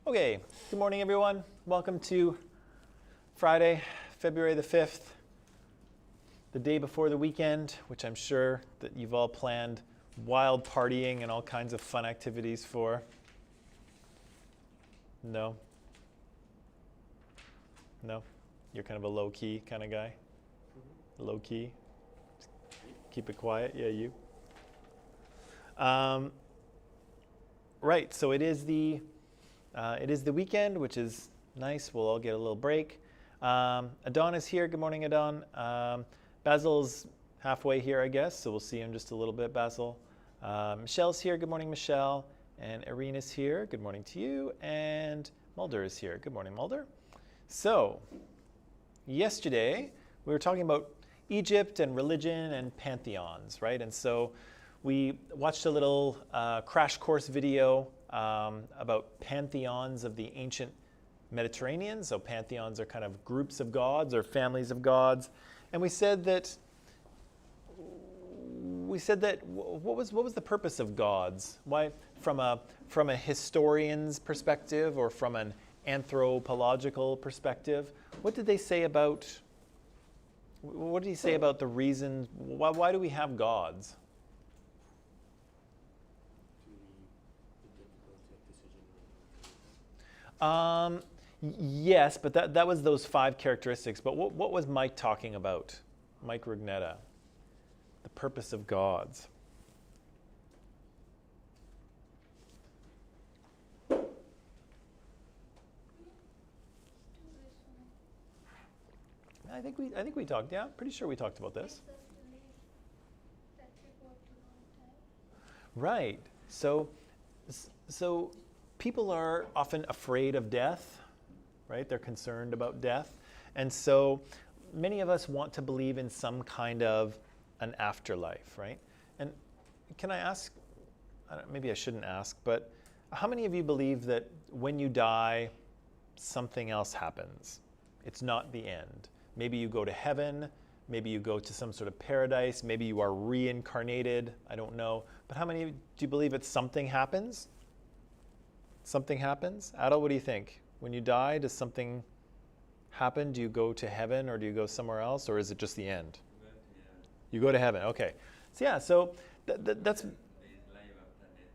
Okay, good morning everyone. Welcome to Friday, February the 5th, the day before the weekend, which I'm sure that you've all planned wild partying and all kinds of fun activities for. No? No? You're kind of a low-key kind of guy? Low-key? Keep it quiet? Yeah, you? Right, so it is the weekend, which is nice. We'll all get a little break. Adon is here. Good morning, Adon. Basil's halfway here, I guess, so we'll see him just a little bit, Basil. Michelle's here. Good morning, Michelle. And Irina's here. Good morning to you. And Mulder is here. Good morning, Mulder. So, yesterday, we were talking about Egypt and religion and pantheons, right? And so we watched a little crash course video about pantheons of the ancient Mediterranean. So pantheons are kind of groups of gods or families of gods. And we said that what was the purpose of gods? Why, from a historian's perspective or from an anthropological perspective, what did he say about the reason? Why do we have gods? Yes, but that was those 5 characteristics. But what was Mike talking about? Mike Rugnetta, the purpose of gods. I think we talked. Yeah, pretty sure we talked about this. Right. So people are often afraid of death, right? They're concerned about death. And so many of us want to believe in some kind of an afterlife, right? And can I ask, maybe I shouldn't ask, but how many of you believe that when you die, something else happens? It's not the end. Maybe you go to heaven, maybe you go to some sort of paradise, maybe you are reincarnated, I don't know. But how many do you believe that something happens? Something happens? Adel, what do you think? When you die, does something happen? Do you go to heaven or do you go somewhere else, or is it just the end? You go to heaven, okay. So yeah, so that's... There is life after death.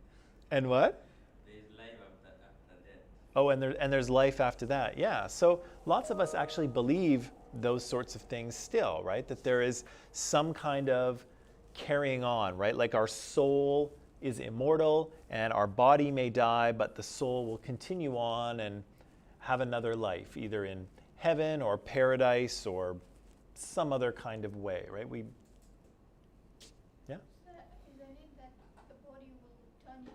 And what? There is life after death. Oh, and there's life after that, yeah. So lots of us actually believe those sorts of things still, right? That there is some kind of carrying on, right? Like our soul is immortal and our body may die, but the soul will continue on and have another life, either in heaven or paradise or some other kind of way, right? Yeah? Is it that the body will turn into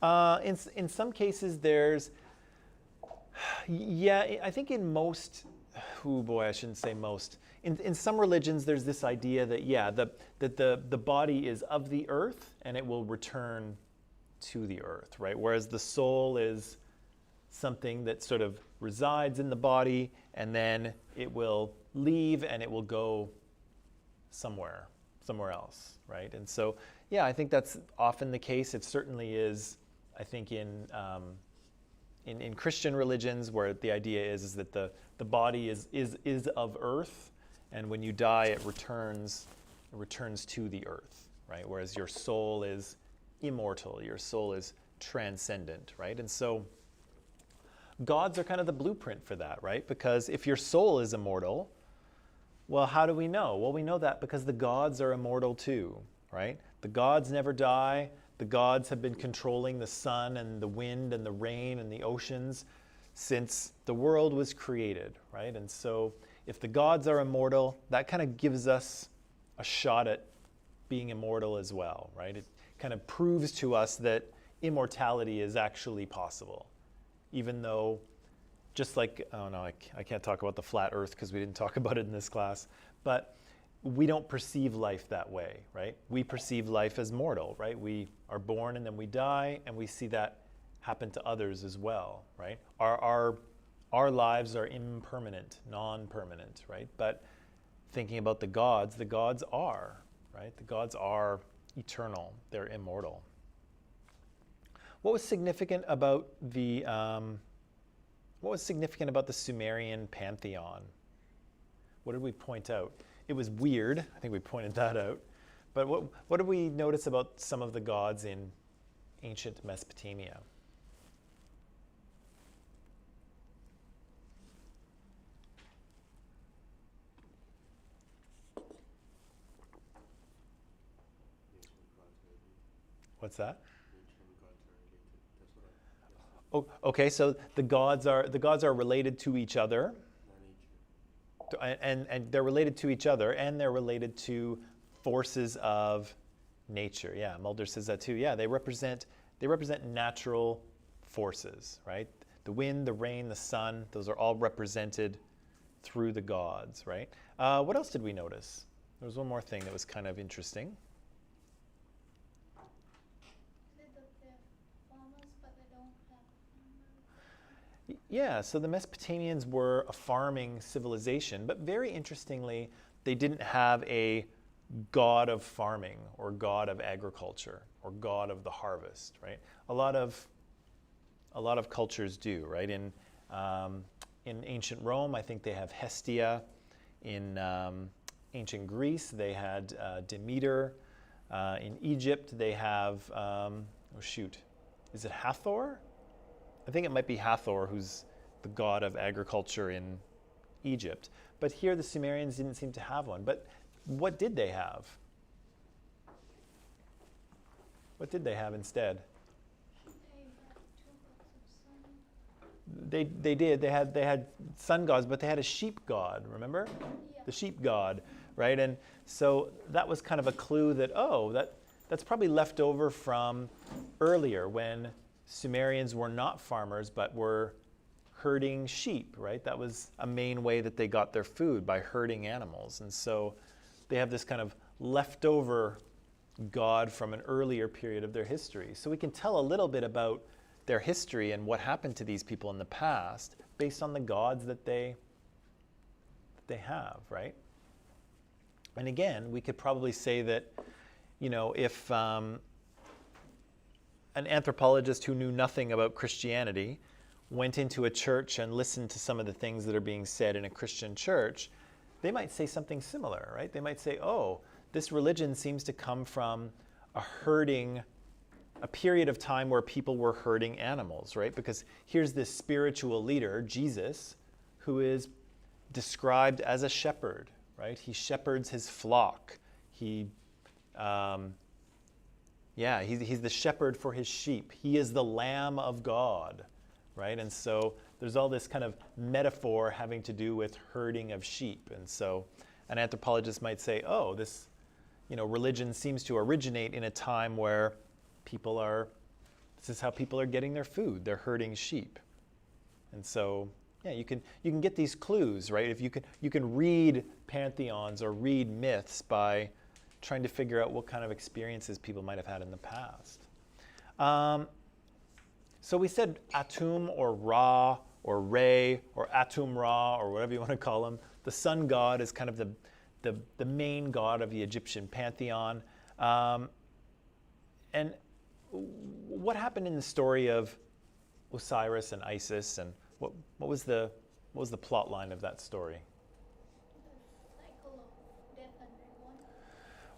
soil? In some cases there's, yeah, I think in most, oh boy, I shouldn't say most. In some religions, there's this idea that, yeah, that the body is of the earth and it will return to the earth, right? Whereas the soul is something that sort of resides in the body and then it will leave and it will go somewhere else, right? And so, yeah, I think that's often the case. It certainly is, I think, in Christian religions where the idea is that the body is of earth, and when you die, it returns to the earth, right? Whereas your soul is immortal, your soul is transcendent, right? And so gods are kind of the blueprint for that, right? Because if your soul is immortal, well, how do we know? Well, we know that because the gods are immortal too, right? The gods never die. The gods have been controlling the sun and the wind and the rain and the oceans since the world was created, right? And so if the gods are immortal, that kind of gives us a shot at being immortal as well, right? It kind of proves to us that immortality is actually possible, even though, just like, oh no, I can't talk about the flat earth because we didn't talk about it in this class, but we don't perceive life that way, right? We perceive life as mortal, right? We are born and then we die, and we see that happen to others as well, right? Our lives are impermanent, non-permanent, right? But thinking about the gods are, right? The gods are eternal, they're immortal. What was significant about the Sumerian pantheon? What did we point out? It was weird. I think we pointed that out. But what did we notice about some of the gods in ancient Mesopotamia? What's that? Oh, okay. So the gods are related to each other, and they're related to each other, and they're related to forces of nature. Yeah, Mulder says that too. Yeah, they represent natural forces, right? The wind, the rain, the sun. Those are all represented through the gods, right? What else did we notice? There was one more thing that was kind of interesting. Yeah, so the Mesopotamians were a farming civilization, but very interestingly, they didn't have a god of farming or god of agriculture or god of the harvest, right? A lot of cultures do, right? In ancient Rome, I think they have Hestia. In ancient Greece, they had Demeter. In Egypt, they have is it Hathor? I think it might be Hathor, who's the god of agriculture in Egypt. But here the Sumerians didn't seem to have one. But what did they have? What did they have instead? They did. They had sun gods, but they had a sheep god, remember? Yeah. The sheep god, right? And so that was kind of a clue that, that's probably left over from earlier when Sumerians were not farmers, but were herding sheep, right? That was a main way that they got their food, by herding animals. And so they have this kind of leftover god from an earlier period of their history. So we can tell a little bit about their history and what happened to these people in the past based on the gods that they have, right? And again, we could probably say that, if an anthropologist who knew nothing about Christianity went into a church and listened to some of the things that are being said in a Christian church, they might say something similar, right? They might say, oh, this religion seems to come from a period of time where people were herding animals, right? Because here's this spiritual leader, Jesus, who is described as a shepherd, right? He shepherds his flock. He's the shepherd for his sheep. He is the Lamb of God, right? And so there's all this kind of metaphor having to do with herding of sheep. And so an anthropologist might say, oh, this, religion seems to originate in a time where this is how people are getting their food. They're herding sheep. And so, yeah, you can get these clues, right? If you can read pantheons or read myths by trying to figure out what kind of experiences people might have had in the past. So we said Atum or Ra or Re or Atum Ra or whatever you want to call him. The sun god is kind of the main god of the Egyptian pantheon. And what happened in the story of Osiris and Isis, and what was the plot line of that story?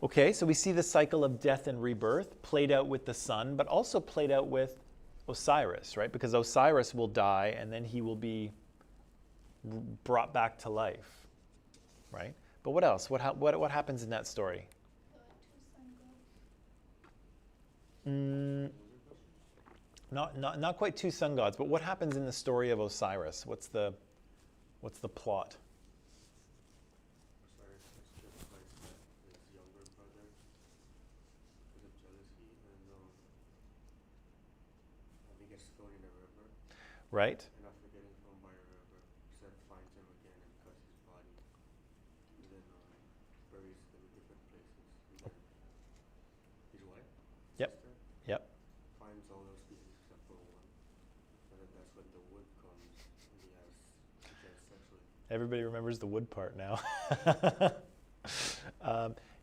Okay, so we see the cycle of death and rebirth played out with the sun, but also played out with Osiris, right? Because Osiris will die and then he will be brought back to life, right? But what else? What happens in that story? Not quite two sun gods, but what happens in the story of Osiris? What's the plot? Right? And after getting thrown by a river, Seth finds him again and cuts his body. And then buries them in different places. And then his wife, Yep. sister, Yep. finds all those pieces except for one. And then that's when the wood comes and he has sexually. Everybody remembers the wood part now.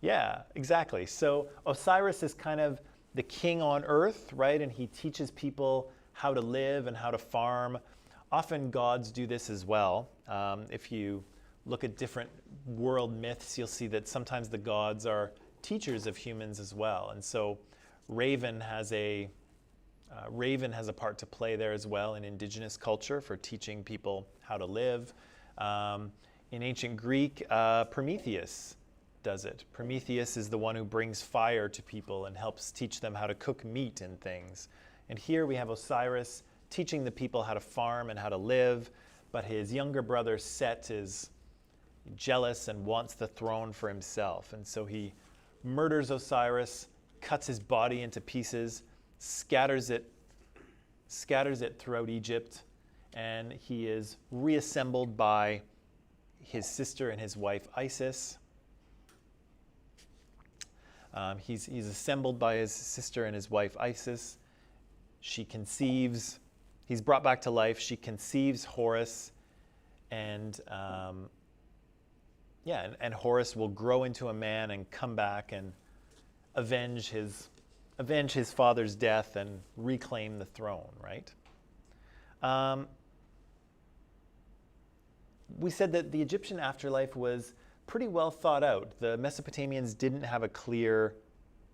Yeah, exactly. So Osiris is kind of the king on earth, right? And he teaches people how to live and how to farm. Often gods do this as well. If you look at different world myths, you'll see that sometimes the gods are teachers of humans as well. And so Raven has a part to play there as well in indigenous culture for teaching people how to live. In ancient Greek, Prometheus does it. Prometheus is the one who brings fire to people and helps teach them how to cook meat and things. And here we have Osiris teaching the people how to farm and how to live, but his younger brother Set is jealous and wants the throne for himself. And so he murders Osiris, cuts his body into pieces, scatters it throughout Egypt, and he is reassembled by his sister and his wife Isis. He's assembled by his sister and his wife Isis. She conceives, he's brought back to life. She conceives Horus, and Horus will grow into a man and come back and avenge his father's death and reclaim the throne, right? We said that the Egyptian afterlife was pretty well thought out. The Mesopotamians didn't have a clear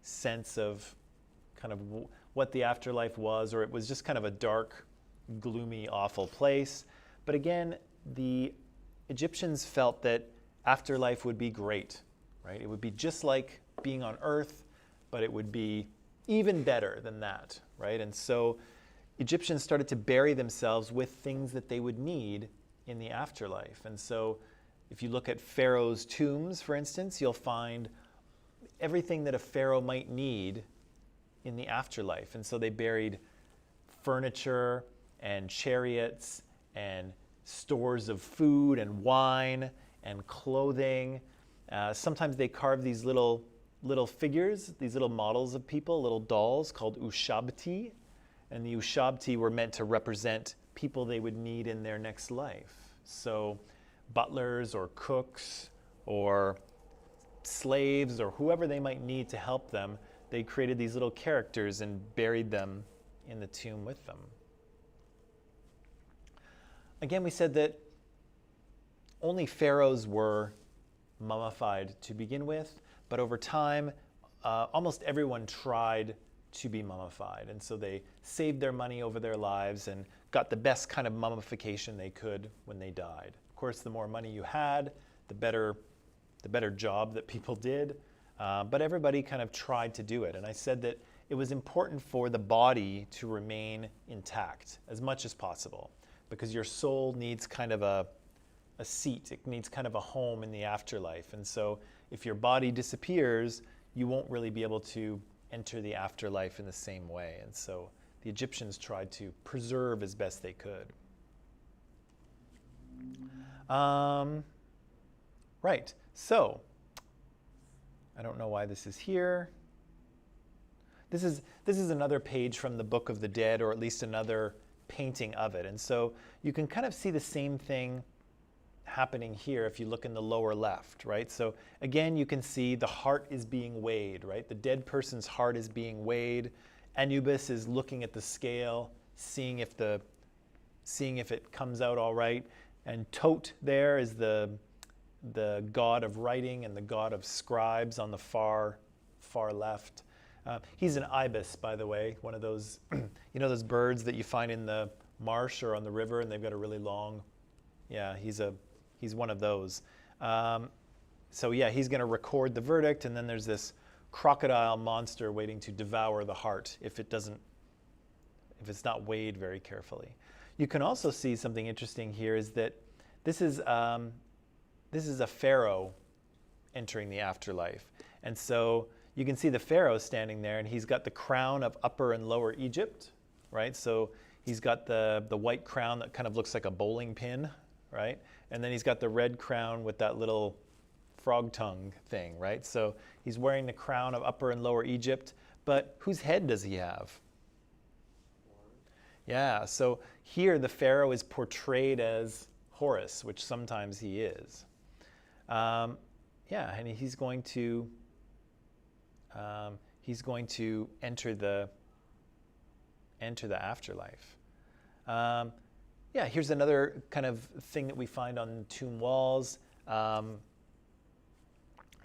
sense of kind of what the afterlife was, or it was just kind of a dark, gloomy, awful place. But again, the Egyptians felt that afterlife would be great, right? It would be just like being on Earth, but it would be even better than that, right? And so Egyptians started to bury themselves with things that they would need in the afterlife. And so if you look at pharaohs' tombs, for instance, you'll find everything that a pharaoh might need in the afterlife. And so they buried furniture and chariots and stores of food and wine and clothing. Sometimes they carved these little figures, these little models of people, little dolls called ushabti. And the ushabti were meant to represent people they would need in their next life. So butlers or cooks or slaves or whoever they might need to help them, they created these little characters and buried them in the tomb with them. Again, we said that only pharaohs were mummified to begin with, but over time, almost everyone tried to be mummified. And so they saved their money over their lives and got the best kind of mummification they could when they died. Of course, the more money you had, the better job that people did. But everybody kind of tried to do it. And I said that it was important for the body to remain intact as much as possible, because your soul needs kind of a seat. It needs kind of a home in the afterlife. And so if your body disappears, you won't really be able to enter the afterlife in the same way. And so the Egyptians tried to preserve as best they could. Right, so I don't know why this is here. This is another page from the Book of the Dead, or at least another painting of it. And so you can kind of see the same thing happening here if you look in the lower left, right? So again, you can see the heart is being weighed, right? The dead person's heart is being weighed. Anubis is looking at the scale, seeing if it comes out all right. And Tot there is the god of writing and the god of scribes on the far left. He's an ibis, by the way, one of those, those birds that you find in the marsh or on the river, and they've got a really long, he's one of those. So he's going to record the verdict, and then there's this crocodile monster waiting to devour the heart if it's not weighed very carefully. You can also see something interesting here is that this is a pharaoh entering the afterlife. And so you can see the pharaoh standing there, and he's got the crown of Upper and Lower Egypt, right? So he's got the white crown that kind of looks like a bowling pin, right? And then he's got the red crown with that little frog tongue thing, right? So he's wearing the crown of Upper and Lower Egypt, but whose head does he have? Yeah, so here the pharaoh is portrayed as Horus, which sometimes he is. And he's going to he's going to enter the afterlife. Yeah, here's another kind of thing that we find on tomb walls in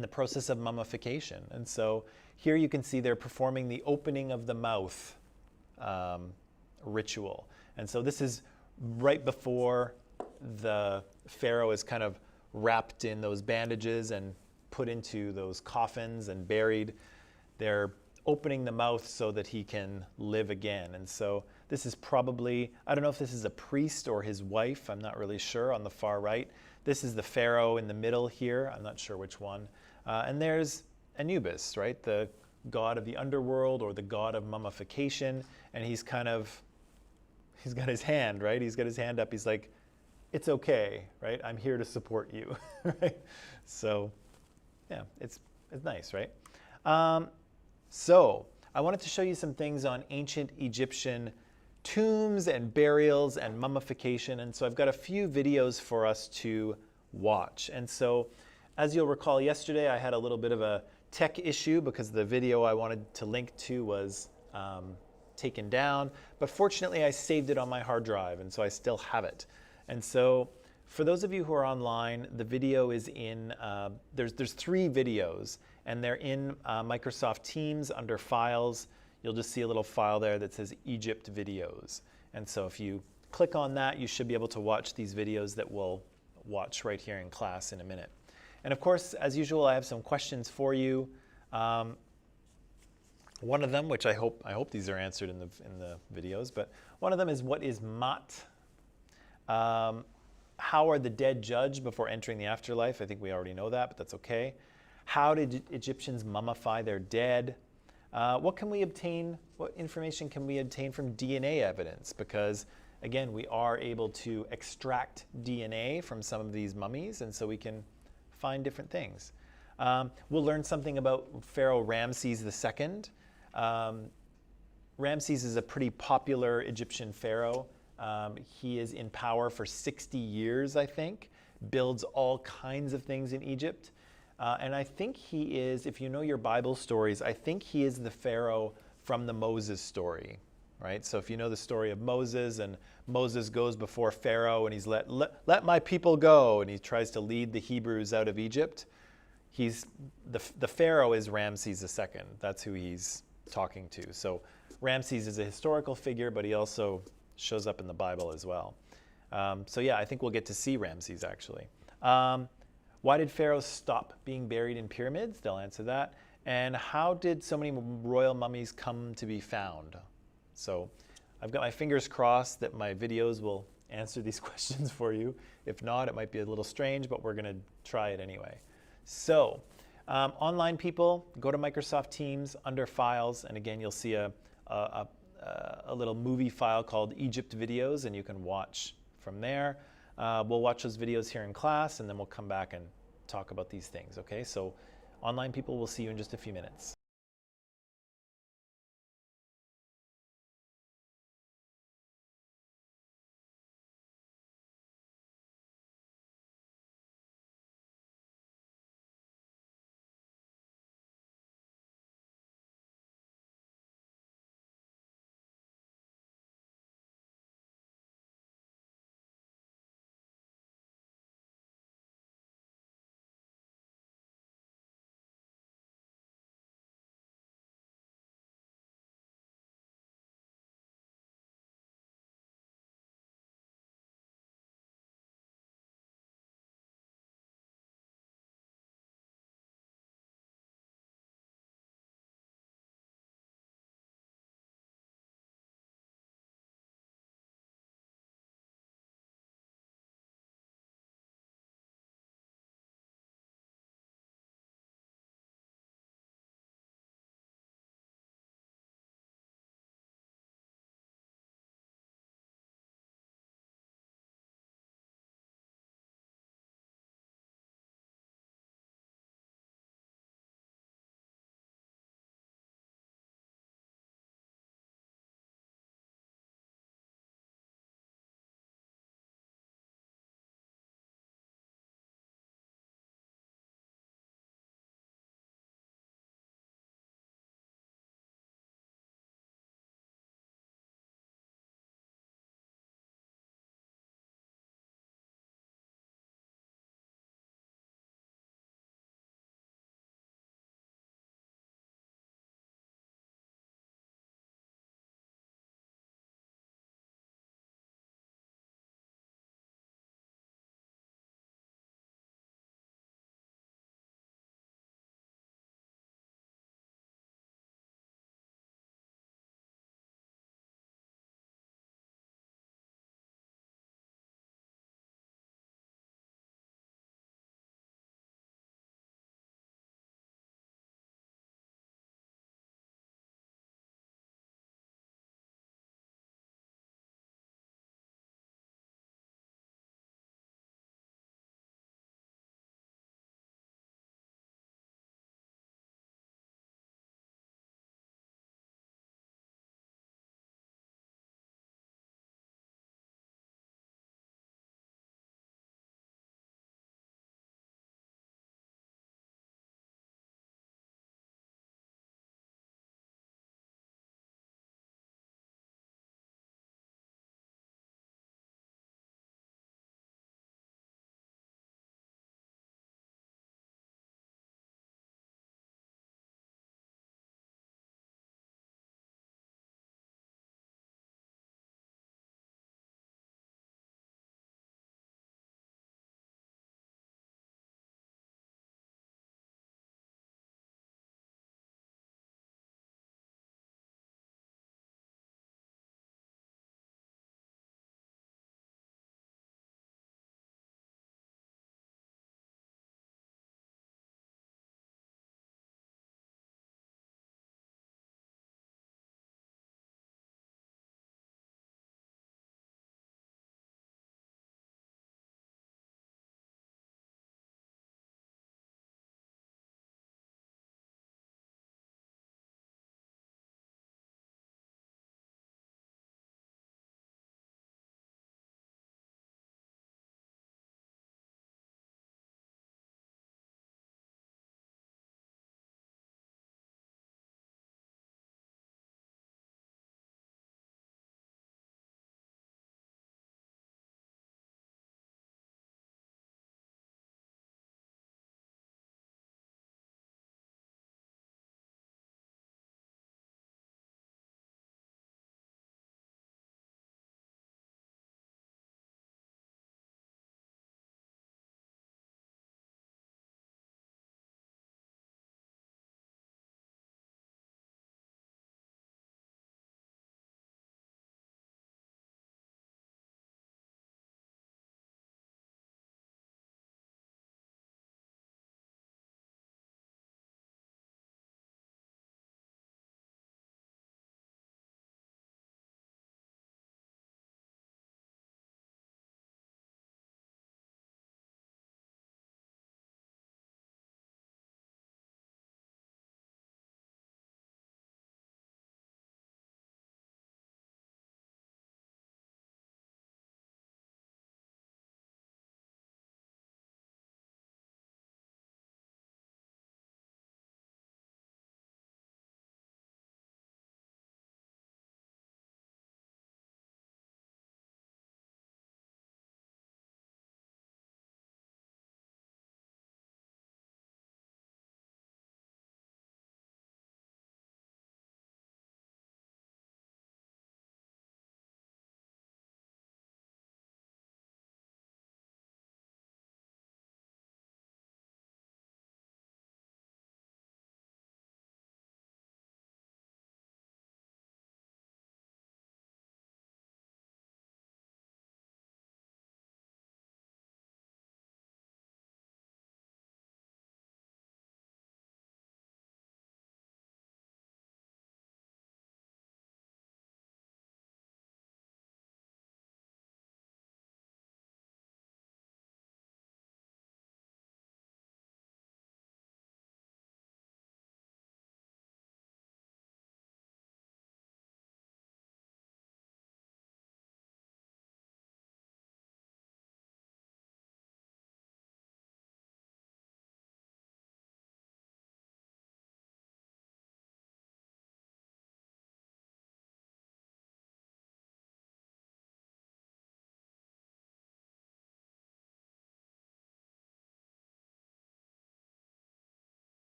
the process of mummification. And so here you can see they're performing the opening of the mouth ritual. And so this is right before the pharaoh is kind of wrapped in those bandages and put into those coffins and buried. They're opening the mouth so that he can live again. And so this is probably, I don't know if this is a priest or his wife, I'm not really sure, on the far right. This is the pharaoh in the middle here, I'm not sure which one. And there's Anubis, right? The god of the underworld or the god of mummification. And he's got his hand, right? He's got his hand up. He's like, it's okay, right? I'm here to support you, right? So, yeah, it's nice, right? So I wanted to show you some things on ancient Egyptian tombs and burials and mummification. And so I've got a few videos for us to watch. And so as you'll recall, yesterday I had a little bit of a tech issue because the video I wanted to link to was taken down. But fortunately, I saved it on my hard drive, and so I still have it. And so for those of you who are online, the video is in, there's 3 videos, and they're in Microsoft Teams under Files. You'll just see a little file there that says Egypt Videos. And so if you click on that, you should be able to watch these videos that we'll watch right here in class in a minute. And of course, as usual, I have some questions for you. One of them, which I hope these are answered in the videos, but one of them is, what is Mat? How are the dead judged before entering the afterlife? I think we already know that, but that's okay. How did Egyptians mummify their dead? What information can we obtain from DNA evidence? Because again, we are able to extract DNA from some of these mummies, and so we can find different things. We'll learn something about Pharaoh Ramses II. Ramses is a pretty popular Egyptian pharaoh. He is in power for 60 years, I think, builds all kinds of things in Egypt. And I think he is, if you know your Bible stories, I think he is the pharaoh from the Moses story, right? So if you know the story of Moses, and Moses goes before Pharaoh and he's let my people go, and he tries to lead the Hebrews out of Egypt. He's the pharaoh is Ramses II. That's who he's talking to. So Ramses is a historical figure, but he also shows up in the Bible as well. So yeah, I think we'll get to see Ramses actually. Why did pharaohs stop being buried in pyramids? They'll answer that. And how did so many royal mummies come to be found? So I've got my fingers crossed that my videos will answer these questions for you. If not, it might be a little strange, but we're going to try it anyway. So online people, go to Microsoft Teams under Files, and again, you'll see a little movie file called Egypt Videos, and you can watch from there. We'll watch those videos here in class, and then we'll come back and talk about these things, okay? So online people, we'll see you in just a few minutes.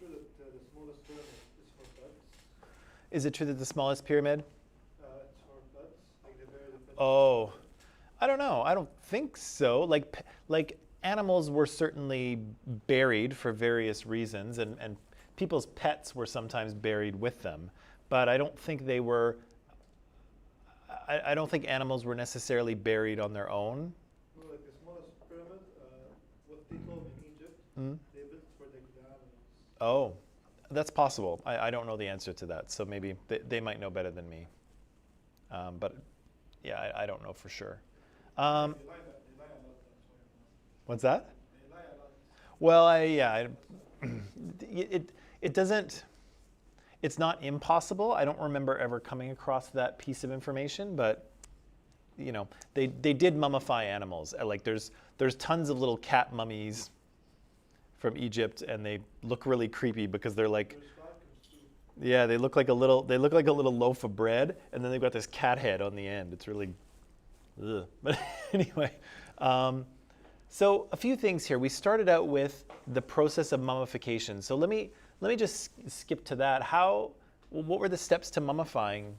true that the smallest pyramid is for pets? Is it true that the smallest pyramid? It's for pets, like they bury the pets. Oh, I don't know. I don't think so. Like animals were certainly buried for various reasons, and people's pets were sometimes buried with them. But I don't think they were. I don't think animals were necessarily buried on their own. No, like the smallest pyramid, what they told in Egypt, Mm. they built for the animals. Oh, that's possible. I don't know the answer to that, so maybe they might know better than me. But yeah, I don't know for sure. They lie a lot, that's why I'm asking. What's that? They lie a lot. Well, it doesn't. It's not impossible. I don't remember ever coming across that piece of information, but they did mummify animals. Like there's tons of little cat mummies from Egypt, and they look really creepy because they're like, There's falcons too. yeah, they look like a little loaf of bread, and then they've got this cat head on the end. It's really, ugh. But anyway, so a few things here. We started out with the process of mummification. So let me just skip to that. What were the steps to mummifying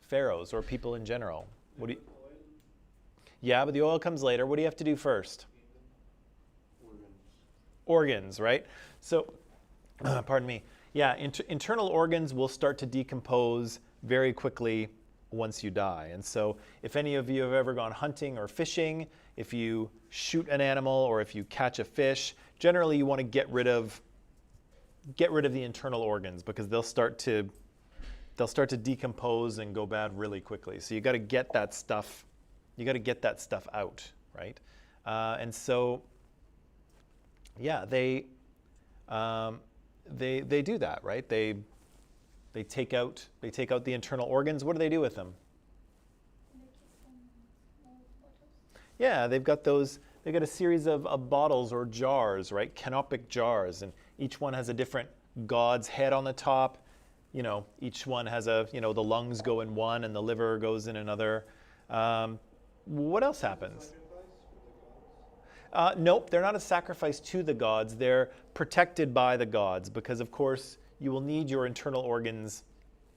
pharaohs or people in general? What do you? Oil, Yeah, but the oil comes later. What do you have to do first? Organs, right? So, pardon me. Yeah, internal organs will start to decompose very quickly once you die. And so, if any of you have ever gone hunting or fishing, if you shoot an animal or if you catch a fish, generally you want to get rid of the internal organs because they'll start to decompose and go bad really quickly. So you got to get that stuff. You got to get that stuff out, right? And so, yeah, they do that, right? They take out the internal organs. What do they do with them? They keep them in small bottles. Yeah, they've got a series of bottles or jars, right? Canopic jars, and each one has a different god's head on the top. Each one has the lungs go in one and the liver goes in another. What else happens? sacrifice for the gods. Nope, they're not a sacrifice to the gods. They're protected by the gods because, of course, you will need your internal organs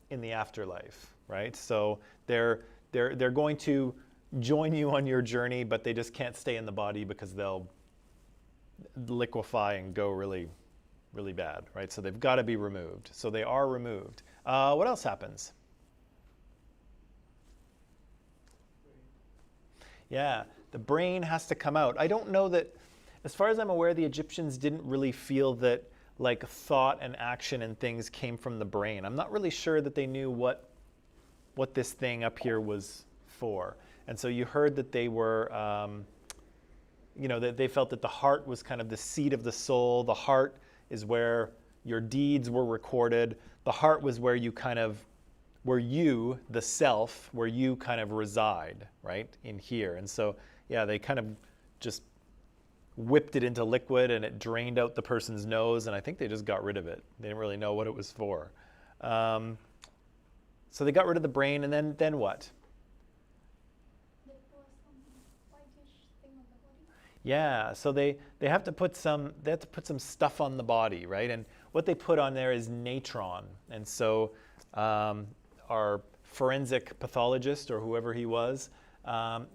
in the afterlife, right? So they're going to join you on your journey, but they just can't stay in the body because they'll liquefy and go really, really bad, right? So they've got to be removed. So they are removed. What else happens? Yeah, the brain has to come out. I don't know that, as far as I'm aware, the Egyptians didn't really feel that like thought and action and things came from the brain. I'm not really sure that they knew what this thing up here was for. And so you heard that they were, that they felt that the heart was kind of the seat of the soul. The heart is where your deeds were recorded. The heart was where you, the self, where you kind of reside, right, in here. And so, yeah, they kind of just whipped it into liquid and it drained out the person's nose, and I think they just got rid of it. They didn't really know what it was for. So they got rid of the brain, and then what? They pour some whitish thing on the body. Yeah, so they have to put some stuff on the body, right? And what they put on there is natron. And so our forensic pathologist, or whoever he was,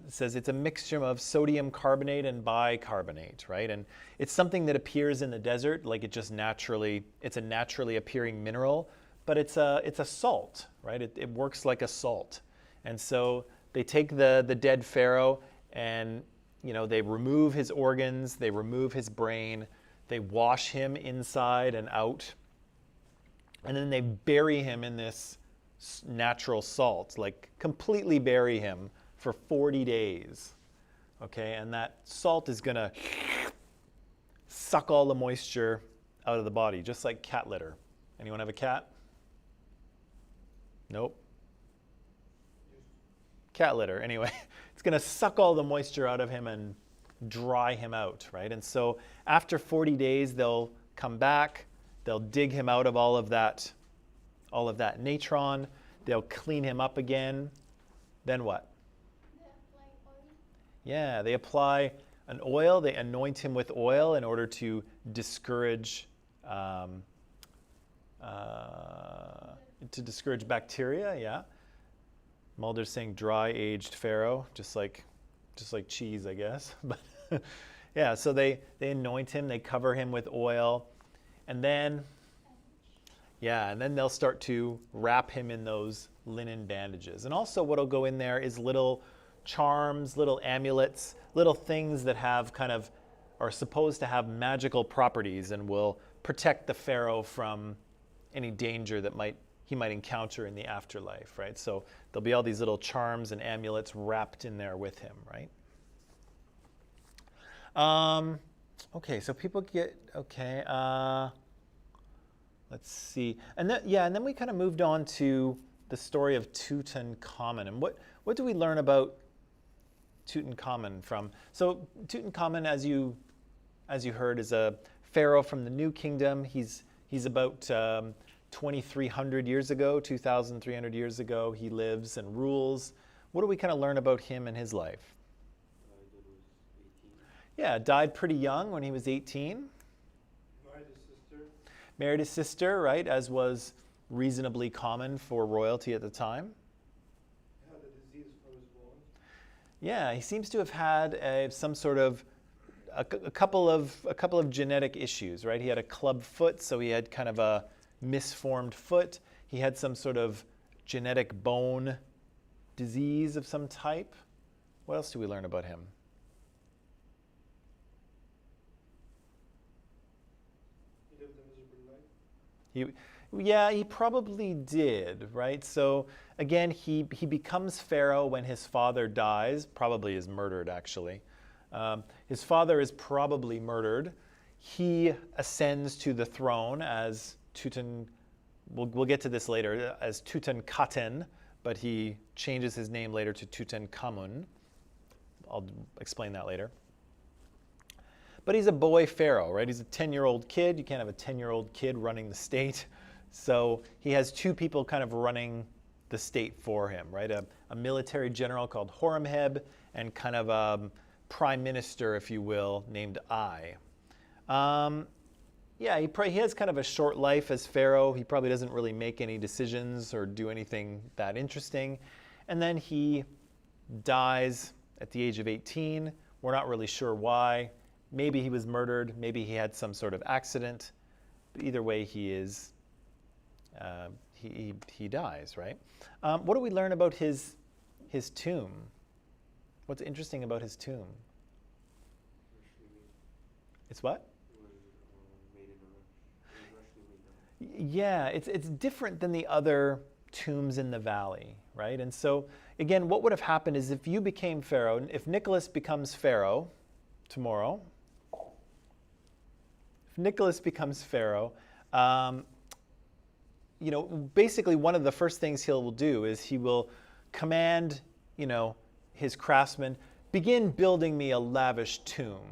says it's a mixture of sodium carbonate and bicarbonate, right? And it's something that appears in the desert, like it's a naturally appearing mineral, but it's a salt, right? It works like a salt. And so they take the dead pharaoh and they remove his organs, they remove his brain, they wash him inside and out, and then they bury him in this natural salt, like completely bury him for 40 days, okay? And that salt is gonna suck all the moisture out of the body, just like cat litter. Anyone have a cat? Nope. Cat litter, anyway. It's gonna suck all the moisture out of him and dry him out, right? And so after 40 days, they'll come back, they'll dig him out of all of that natron, they'll clean him up again. Then what? They apply oil. Yeah, they apply an oil, they anoint him with oil in order to discourage to discourage bacteria, yeah. Mulder's saying dry aged Pharaoh, just like cheese, I guess. But yeah, so they anoint him, they cover him with oil, and then they'll start to wrap him in those linen bandages. And also what'll go in there is little charms, little amulets, little things that are supposed to have magical properties and will protect the Pharaoh from any danger that he might encounter in the afterlife, right? So there'll be all these little charms and amulets wrapped in there with him, right? Okay, so people get, okay, let's see. And then we kind of moved on to the story of Tutankhamun. And what do we learn about Tutankhamun from? So Tutankhamun, as you heard, is a pharaoh from the New Kingdom. He's about 2,300 years ago, 2,300 years ago. He lives and rules. What do we kind of learn about him and his life? Yeah, died pretty young when he was 18. Married his sister, right, as was reasonably common for royalty at the time. Had a disease before he was born. Yeah, he seems to have had some sort of a couple of genetic issues, right? He had a club foot, so he had kind of a misformed foot. He had some sort of genetic bone disease of some type. What else do we learn about him? He lived a miserable life. Yeah, he probably did, right? So again, he becomes pharaoh when his father dies, probably is murdered actually. His father is probably murdered. He ascends to the throne as we'll get to this later, as Tutankhaten, but he changes his name later to Tutankhamun. I'll explain that later. But he's a boy pharaoh, right? He's a 10-year-old kid. You can't have a 10-year-old kid running the state. So he has two people kind of running the state for him, right? A military general called Horemheb and kind of a prime minister, if you will, named Ai. Yeah, he has kind of a short life as pharaoh. He probably doesn't really make any decisions or do anything that interesting. And then he dies at the age of 18. We're not really sure why. Maybe he was murdered. Maybe he had some sort of accident. But either way, he dies, right? What do we learn about his tomb? What's interesting about his tomb? It's what? Yeah, it's different than the other tombs in the valley, right? And so, again, what would have happened is if you became pharaoh, if Nicholas becomes pharaoh tomorrow, basically one of the first things he will do is he will command, his craftsmen, begin building me a lavish tomb,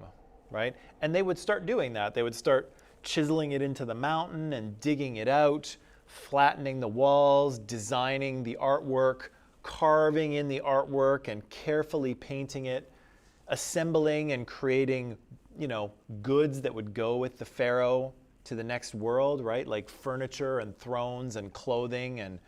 right? And they would start doing that. They would start chiseling it into the mountain and digging it out, flattening the walls, designing the artwork, carving in the artwork and carefully painting it, assembling and creating, goods that would go with the pharaoh to the next world, right? Like furniture and thrones and clothing and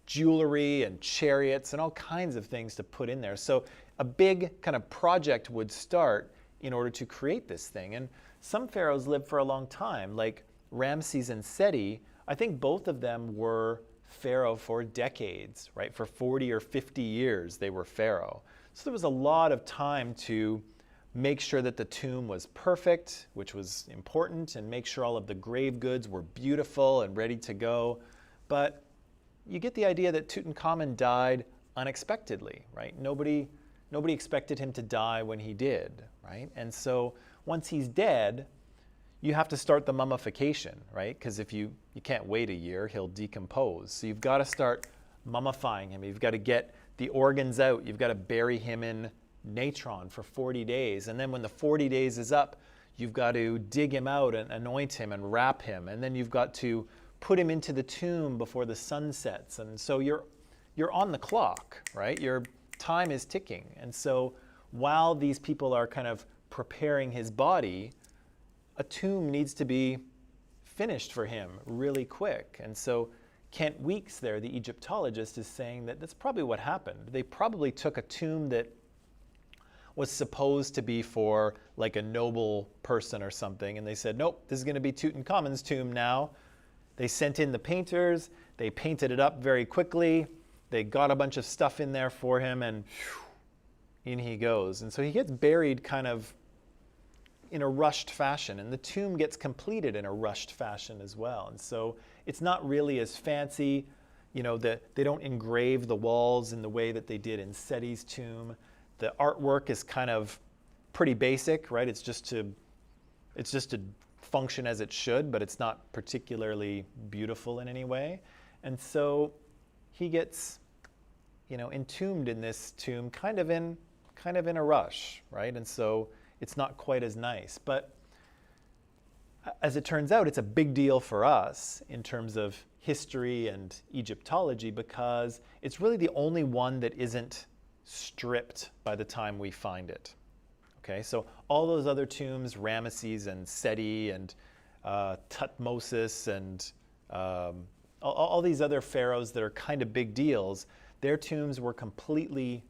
jewelry and chariots and all kinds of things to put in there. So a big kind of project would start in order to create this thing. And some pharaohs lived for a long time, like Ramses and Seti. I think both of them were pharaoh for decades, right? For 40 or 50 years, they were pharaoh. So there was a lot of time to make sure that the tomb was perfect, which was important, and make sure all of the grave goods were beautiful and ready to go. But you get the idea that Tutankhamun died unexpectedly, right? Nobody expected him to die when he did, right? And so once he's dead, you have to start the mummification, right? Because if you can't wait a year, he'll decompose. So you've got to start mummifying him. You've got to get the organs out. You've got to bury him in natron for 40 days. And then when the 40 days is up, you've got to dig him out and anoint him and wrap him. And then you've got to put him into the tomb before the sun sets. And so you're on the clock, right? Your time is ticking. And so while these people are kind of preparing his body, a tomb needs to be finished for him really quick. And so Kent Weeks there, the Egyptologist, is saying that that's probably what happened. They probably took a tomb that was supposed to be for like a noble person or something, and they said, nope, this is going to be Tutankhamun's tomb now. They sent in the painters, they painted it up very quickly, they got a bunch of stuff in there for him, and in he goes. And so he gets buried kind of in a rushed fashion, and the tomb gets completed in a rushed fashion as well. And so it's not really as fancy, you know, they don't engrave the walls in the way that they did in Seti's tomb. The artwork is kind of pretty basic, right? It's just to function as it should, but it's not particularly beautiful in any way. And so he gets, you know, entombed in this tomb kind of in a rush, right? And so it's not quite as nice. But as it turns out, it's a big deal for us in terms of history and Egyptology, because it's really the only one that isn't stripped by the time we find it. Okay, so all those other tombs, Ramesses and Seti and Tutmosis and all these other pharaohs that are kind of big deals, their tombs were completely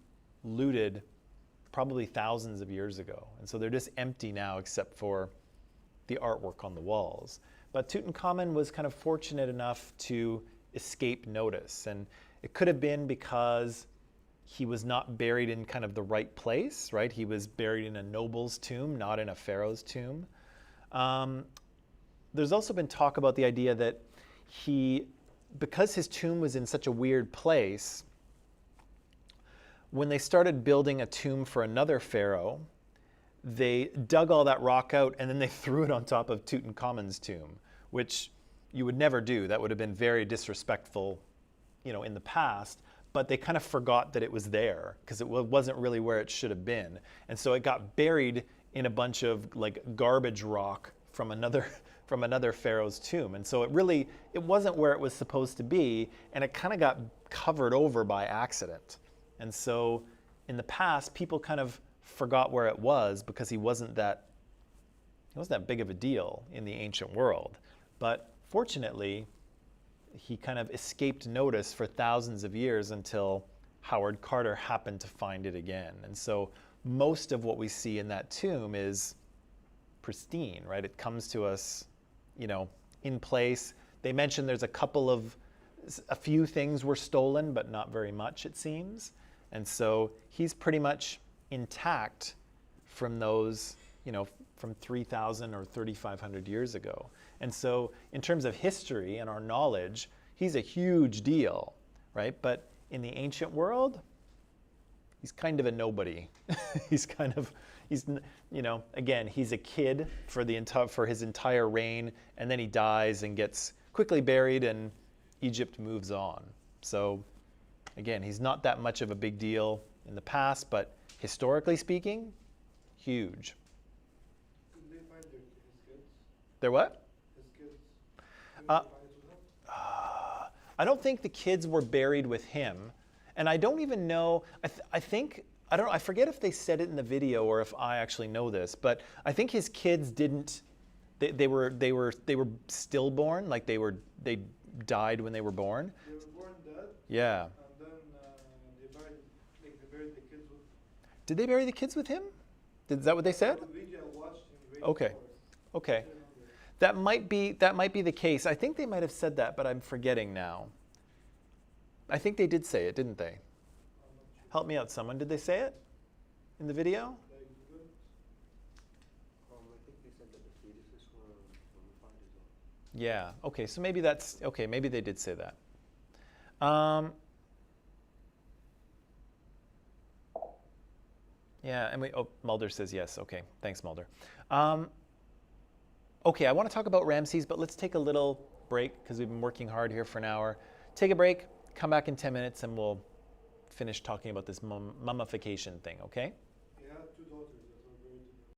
looted probably thousands of years ago. And so they're just empty now except for the artwork on the walls. But Tutankhamun was kind of fortunate enough to escape notice. And it could have been because he was not buried in kind of the right place, right? He was buried in a noble's tomb, not in a pharaoh's tomb. There's also been talk about the idea that because his tomb was in such a weird place, when they started building a tomb for another pharaoh, they dug all that rock out and then they threw it on top of Tutankhamun's tomb, which you would never do. That would have been very disrespectful, you know, in the past. But they kind of forgot that it was there because it wasn't really where it should have been. And so it got buried in a bunch of like garbage rock from another pharaoh's tomb. And so it wasn't where it was supposed to be, and it kind of got covered over by accident. And so in the past, people kind of forgot where it was because he wasn't that big of a deal in the ancient world. But fortunately, he kind of escaped notice for thousands of years until Howard Carter happened to find it again. And so most of what we see in that tomb is pristine, right? It comes to us, you know, in place. They mentioned there's a few things were stolen, but not very much, it seems. And so he's pretty much intact from those, you know, from 3,000 or 3,500 years ago. And so in terms of history and our knowledge, he's a huge deal, right? But in the ancient world, he's kind of a nobody. he's, you know, again, he's a kid for his entire reign, and then he dies and gets quickly buried, and Egypt moves on. So again, he's not that much of a big deal in the past, but historically speaking, huge. Did they find his kids? They're what? His kids? Did Uh, they find it with him? I don't think the kids were buried with him, and I don't even know. I don't know. I forget if they said it in the video or if I actually know this, but I think his kids didn't. They were stillborn, like they died when they were born. They were born dead, Yeah. and then they buried the kids with. Did they bury the kids with him? Is that what they said? The video I watched in Okay. Okay. I don't know. That might be the case. I think they might have said that, but I'm forgetting now. I think they did say it, didn't they? I'm not sure. Help me out, someone. Did they say it in the video? Like, good. I think they said that the fetuses were mummified as well. Yeah. Okay. So maybe that's okay. Maybe they did say that. Yeah. And Mulder says yes. Okay. Thanks, Mulder. Okay. I want to talk about Ramses, but let's take a little break because we've been working hard here for an hour. Take a break. Come back in 10 minutes, and we'll finish talking about this mummification thing. Okay. He had two daughters that were buried together.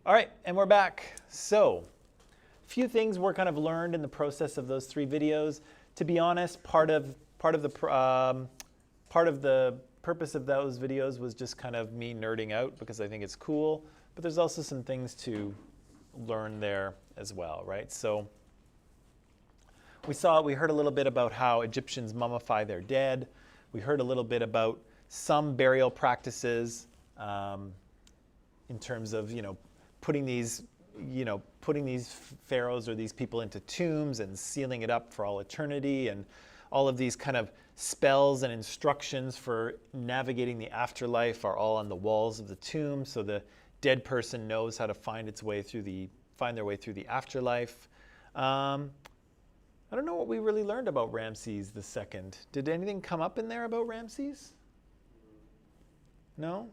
All right, and we're back. So, a few things were kind of learned in the process of those 3 videos. To be honest, part of the purpose of those videos was just kind of me nerding out because I think it's cool. But there's also some things to learn there as well, right? So we heard a little bit about how Egyptians mummify their dead. We heard a little bit about some burial practices in terms of, putting these pharaohs or these people into tombs and sealing it up for all eternity, and all of these kind of spells and instructions for navigating the afterlife are all on the walls of the tomb, so the dead person knows how to find their way through the afterlife. I don't know what we really learned about Ramses II. Did anything come up in there about Ramses? No?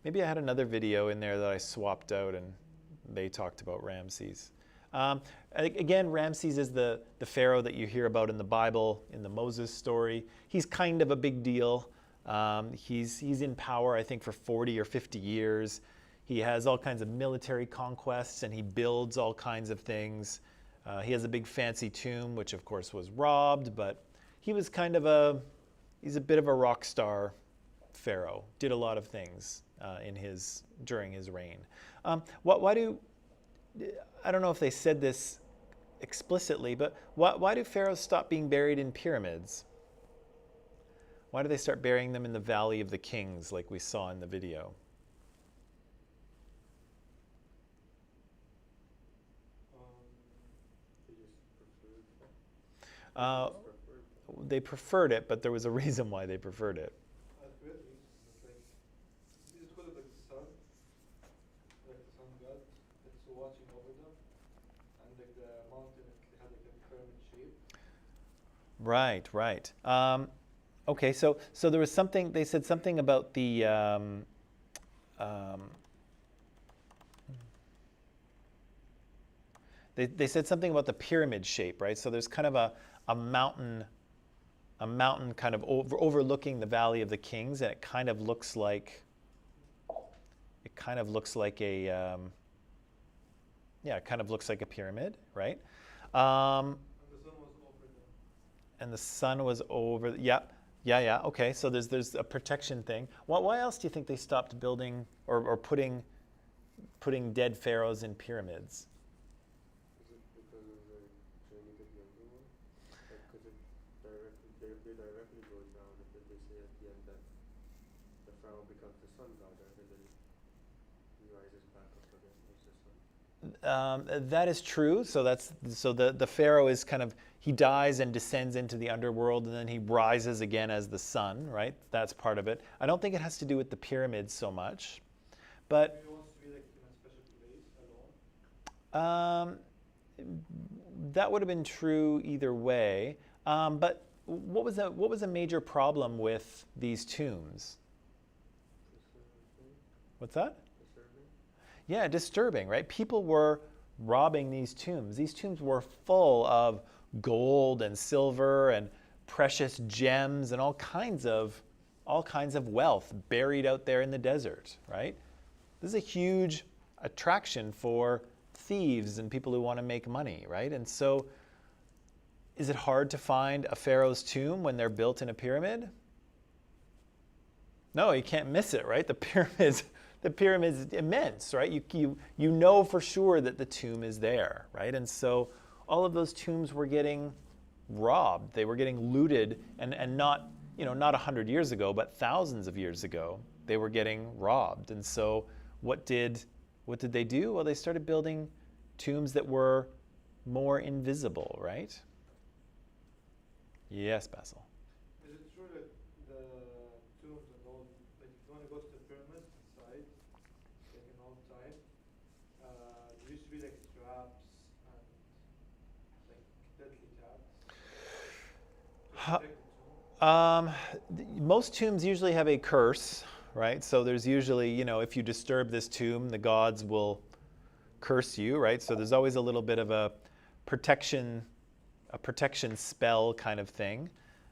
Maybe I had another video in there that I swapped out and they talked about Ramses. Again, Ramses is the pharaoh that you hear about in the Bible, in the Moses story. He's kind of a big deal. He's in power, I think, for 40 or 50 years. He has all kinds of military conquests and he builds all kinds of things. He has a big fancy tomb, which of course was robbed, but he was he's a bit of a rock star pharaoh. Did a lot of things during his reign. I don't know if they said this explicitly, but why do pharaohs stop being buried in pyramids? Why do they start burying them in the Valley of the Kings like we saw in the video? They just preferred that. They preferred it, but there was a reason why they preferred it. I forget the reason, but like, this is called like the sun god that's watching over them, and like the mountain it had like a pyramid shape. Right. Okay, so there was something, they said something about the, they said something about the pyramid shape, right? So there's kind of a mountain kind of overlooking the Valley of the Kings, and it kind of looks like a pyramid, right? And the sun was over them. Yeah. Okay, so there's a protection thing. Why else do you think they stopped building or putting dead pharaohs in pyramids? Is it because of the journey to the underworld? Like, because they directly go down, and then they say at the end that the pharaoh becomes the sun god, and then he rises back up again as the sun. That is true. So the pharaoh is kind of, he dies and descends into the underworld, and then he rises again as the sun, right? That's part of it. I don't think it has to do with the pyramids so much, but Maybe he wants to be like in a special place alone. that would have been true either way. But what was a major problem with these tombs? What's that? Disturbing? Yeah, disturbing, right? People were robbing these tombs. These tombs were full of gold and silver and precious gems and all kinds of wealth buried out there in the desert, right? This is a huge attraction for thieves and people who want to make money, right? And so, is it hard to find a pharaoh's tomb when they're built in a pyramid? No, you can't miss it, right? The pyramid's immense, right? You know for sure that the tomb is there, right? And so all of those tombs were getting robbed. They were getting looted, and not 100 years ago, but thousands of years ago, they were getting robbed. And so what did they do? Well, they started building tombs that were more invisible, right? Yes, Basil. Is it true that the tombs and all, like if you want to go to the pyramids inside, like in old time, there used to be like traps and like deadly traps to protect the tomb? Most tombs usually have a curse, right? So there's usually, if you disturb this tomb, the gods will curse you, right? So there's always a little bit of a protection spell kind of thing.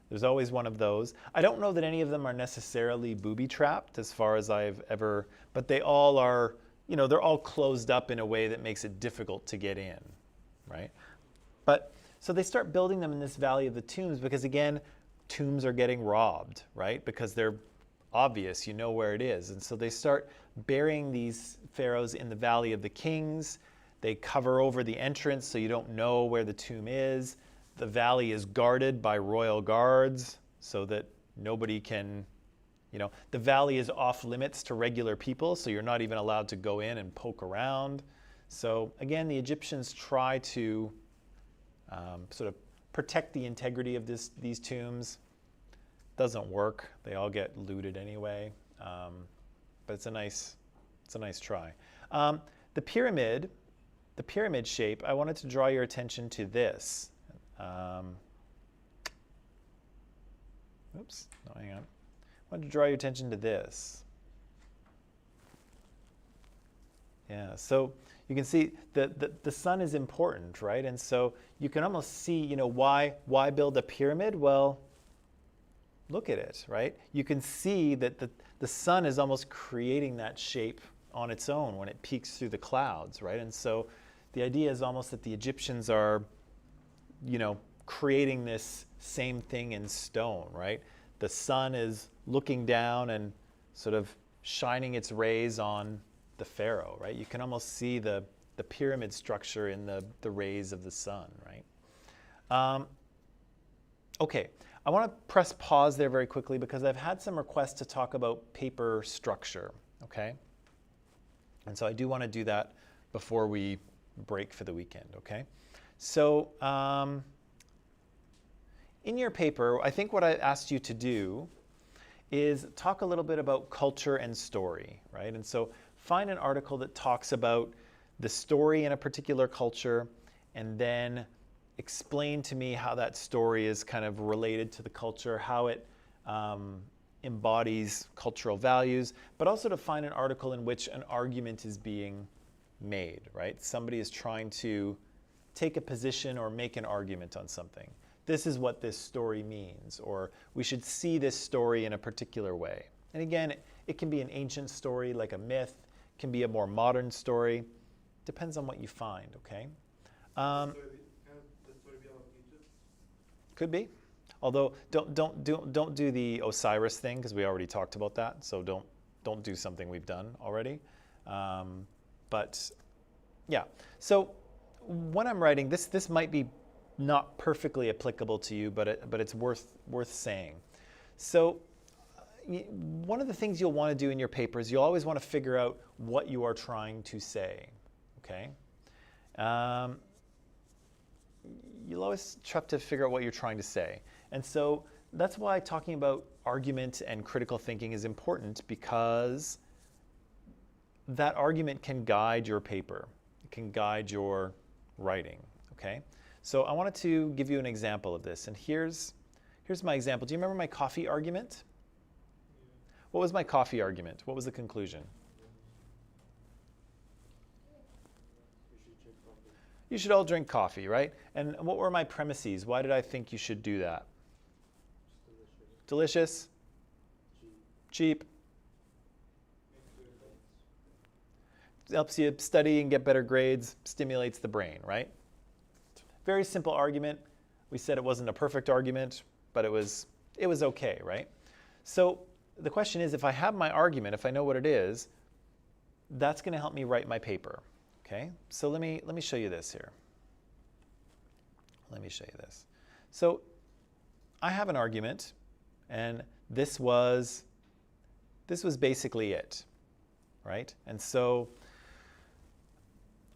There's always one of those. I don't know that any of them are necessarily booby-trapped as far as I've ever, but they all are, they're all closed up in a way that makes it difficult to get in, right? But so they start building them in this Valley of the Tombs because, again, tombs are getting robbed, right? Because they're obvious, you know where it is. And so they start burying these pharaohs in the Valley of the Kings. They cover over the entrance so you don't know where the tomb is. The valley is guarded by royal guards so that nobody can, the valley is off limits to regular people, so you're not even allowed to go in and poke around. So again, the Egyptians try to sort of protect the integrity of these tombs. Doesn't work. They all get looted anyway. But it's a nice try. The pyramid shape, I wanted to draw your attention to this. Oops, no, hang on. I wanted to draw your attention to this. Yeah, so you can see that the sun is important, right? And so you can almost see, why build a pyramid? Well, look at it, right? You can see that the sun is almost creating that shape on its own when it peeks through the clouds, right? And so the idea is almost that the Egyptians are, creating this same thing in stone, right? The sun is looking down and sort of shining its rays on the pharaoh, right? You can almost see the pyramid structure in the rays of the sun, right? Okay, I want to press pause there very quickly because I've had some requests to talk about paper structure, okay? And so I do want to do that before we break for the weekend, okay? So in your paper, I think what I asked you to do is talk a little bit about culture and story, right? And so find an article that talks about the story in a particular culture and then explain to me how that story is kind of related to the culture, how it embodies cultural values, but also to find an article in which an argument is being made, right? Somebody is trying to take a position or make an argument on something. This is what this story means, or we should see this story in a particular way. And again, it can be an ancient story like a myth, it can be a more modern story. Depends on what you find, okay? Can the story be about Egypt? Could be. Although don't do the Osiris thing because we already talked about that. So don't do something we've done already. But yeah. So when I'm writing this might be not perfectly applicable to you, but it's worth saying. So one of the things you'll want to do in your paper is you'll always want to figure out what you are trying to say. Okay. You'll always try to figure out what you're trying to say. And so that's why talking about argument and critical thinking is important, because that argument can guide your paper. It can guide your writing, okay? So I wanted to give you an example of this. And here's my example. Do you remember my coffee argument? What was my coffee argument? What was the conclusion? You should all drink coffee, right? And what were my premises? Why did I think you should do that? Delicious? Cheap? Helps you study and get better grades, stimulates the brain, right? Very simple argument. We said it wasn't a perfect argument, but it was okay, right? So the question is, if I have my argument, if I know what it is, that's going to help me write my paper. Okay, so let me show you this here. Let me show you this. So I have an argument, and this was basically it, right? And so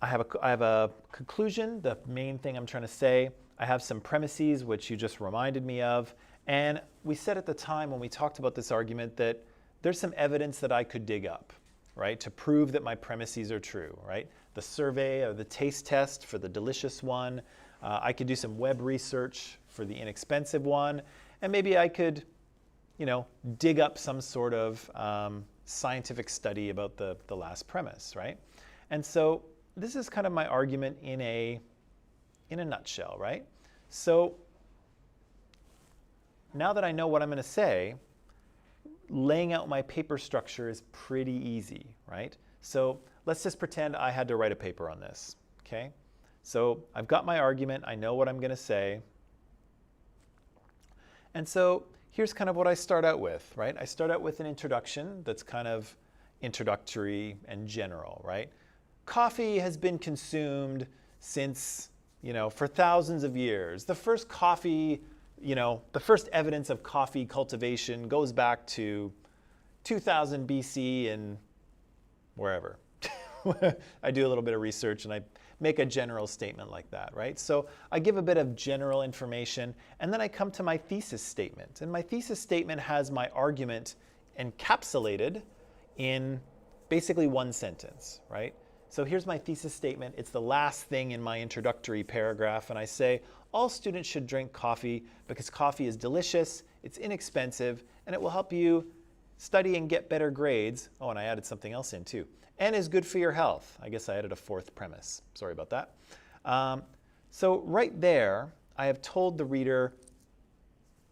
I have a conclusion, the main thing I'm trying to say. I have some premises, which you just reminded me of, and we said at the time when we talked about this argument that there's some evidence that I could dig up, right, to prove that my premises are true, right? The survey or the taste test for the delicious one. I could do some web research for the inexpensive one. And maybe I could, dig up some sort of scientific study about the last premise, right? And so this is kind of my argument in a nutshell, right? So now that I know what I'm going to say, laying out my paper structure is pretty easy, right? So let's just pretend I had to write a paper on this, okay? So I've got my argument, I know what I'm going to say. And so here's kind of what I start out with, right? I start out with an introduction that's kind of introductory and general, right? Coffee has been consumed since, for thousands of years. The first coffee, the first evidence of coffee cultivation goes back to 2000 BC in wherever. I do a little bit of research and I make a general statement like that, right? So I give a bit of general information and then I come to my thesis statement. And my thesis statement has my argument encapsulated in basically one sentence, right? So here's my thesis statement. It's the last thing in my introductory paragraph and I say, all students should drink coffee because coffee is delicious, it's inexpensive, and it will help you study and get better grades. Oh, and I added something else in too. And is good for your health. I guess I added a fourth premise. Sorry about that. So right there, I have told the reader,